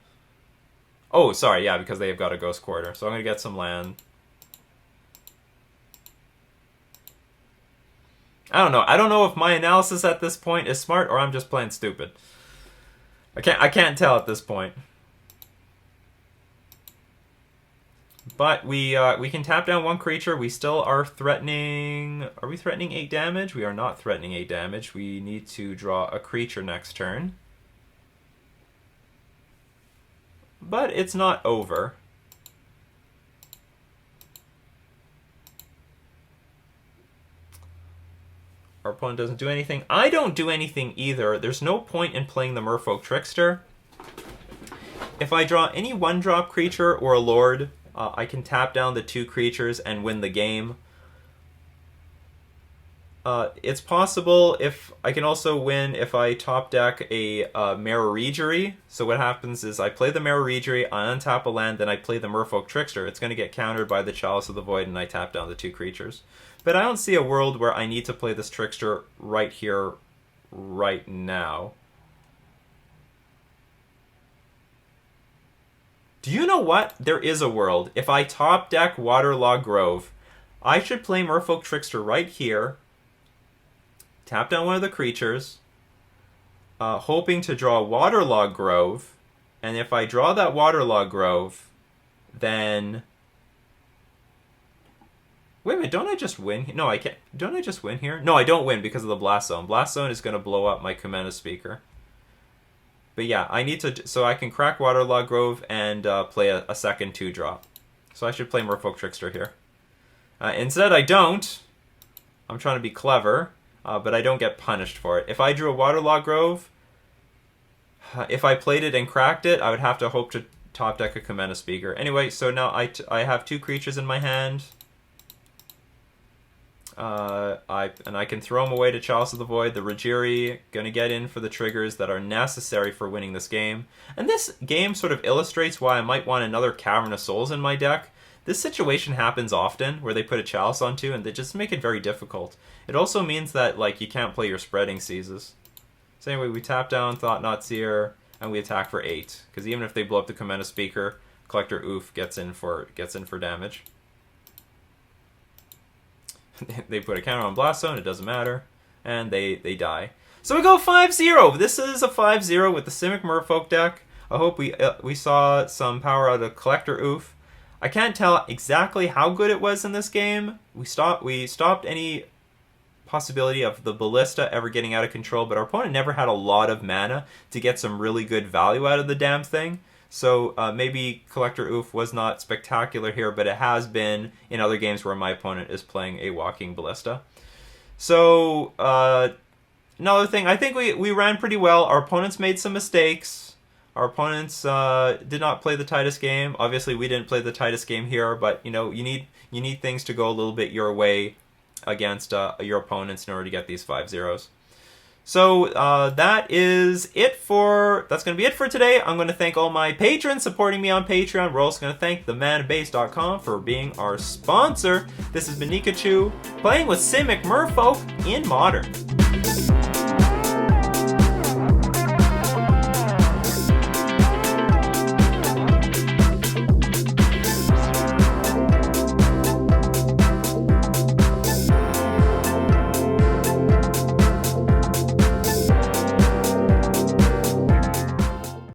Oh, sorry, yeah, because they've got a Ghost Quarter. So I'm going to get some land. I don't know. I don't know if my analysis at this point is smart or I'm just playing stupid. I can't tell at this point. But we can tap down one creature. We still are threatening... Are we threatening 8 damage? We are not threatening 8 damage. We need to draw a creature next turn. But it's not over. Our opponent doesn't do anything. I don't do anything either. There's no point in playing the Merfolk Trickster. If I draw any 1-drop creature or a lord, I can tap down the 2 creatures and win the game. It's possible if I can also win if I top deck a Maraudery. So what happens is I play the Maraudery, I untap a land, then I play the Merfolk Trickster. It's going to get countered by the Chalice of the Void, and I tap down the 2 creatures. But I don't see a world where I need to play this Trickster right here, right now. Do you know what? There is a world. If I top deck Waterlogged Grove, I should play Merfolk Trickster right here, tap down one of the creatures, hoping to draw Waterlogged Grove, and if I draw that Waterlogged Grove, then... Wait a minute, don't I just win? No, I can't. Don't I just win here? No, I don't win because of the Blast Zone. Blast Zone is going to blow up my Commander Speaker. But yeah, I need to... So I can crack Waterlogged Grove and play a second 2-drop. So I should play Merfolk Trickster here. Instead, I don't. I'm trying to be clever, but I don't get punished for it. If I drew a Waterlogged Grove, if I played it and cracked it, I would have to hope to top deck a Commander Speaker. Anyway, so now I have 2 creatures in my hand. I can throw them away to Chalice of the Void. The Rajiri gonna get in for the triggers that are necessary for winning this game. And this game sort of illustrates why I might want another Cavern of Souls in my deck. This situation happens often, where they put a Chalice onto and they just make it very difficult. It also means that, like, you can't play your Spreading Seas. So anyway, we tap down Thought-Knot Seer, and we attack for 8. Because even if they blow up the Commander Speaker, Collector Oof gets in for damage. They put a counter on Blast Zone, it doesn't matter, and they die. So we go 5-0. This is a 5-0 with the Simic Merfolk deck. I hope we saw some power out of Collector Oof. I can't tell exactly how good it was in this game. We stopped any possibility of the Ballista ever getting out of control, but our opponent never had a lot of mana to get some really good value out of the damn thing. So maybe Collector Oof was not spectacular here, but it has been in other games where my opponent is playing a walking Ballista. So another thing, I think we ran pretty well. Our opponents made some mistakes. Our opponents did not play the tightest game. Obviously, we didn't play the tightest game here, but you know, you need things to go a little bit your way against your opponents in order to get these 5-0s. So that's going to be it for today. I'm going to thank all my patrons supporting me on Patreon. We're also going to thank themanabase.com for being our sponsor. This has been Nikachu, playing with Simic Merfolk in Modern.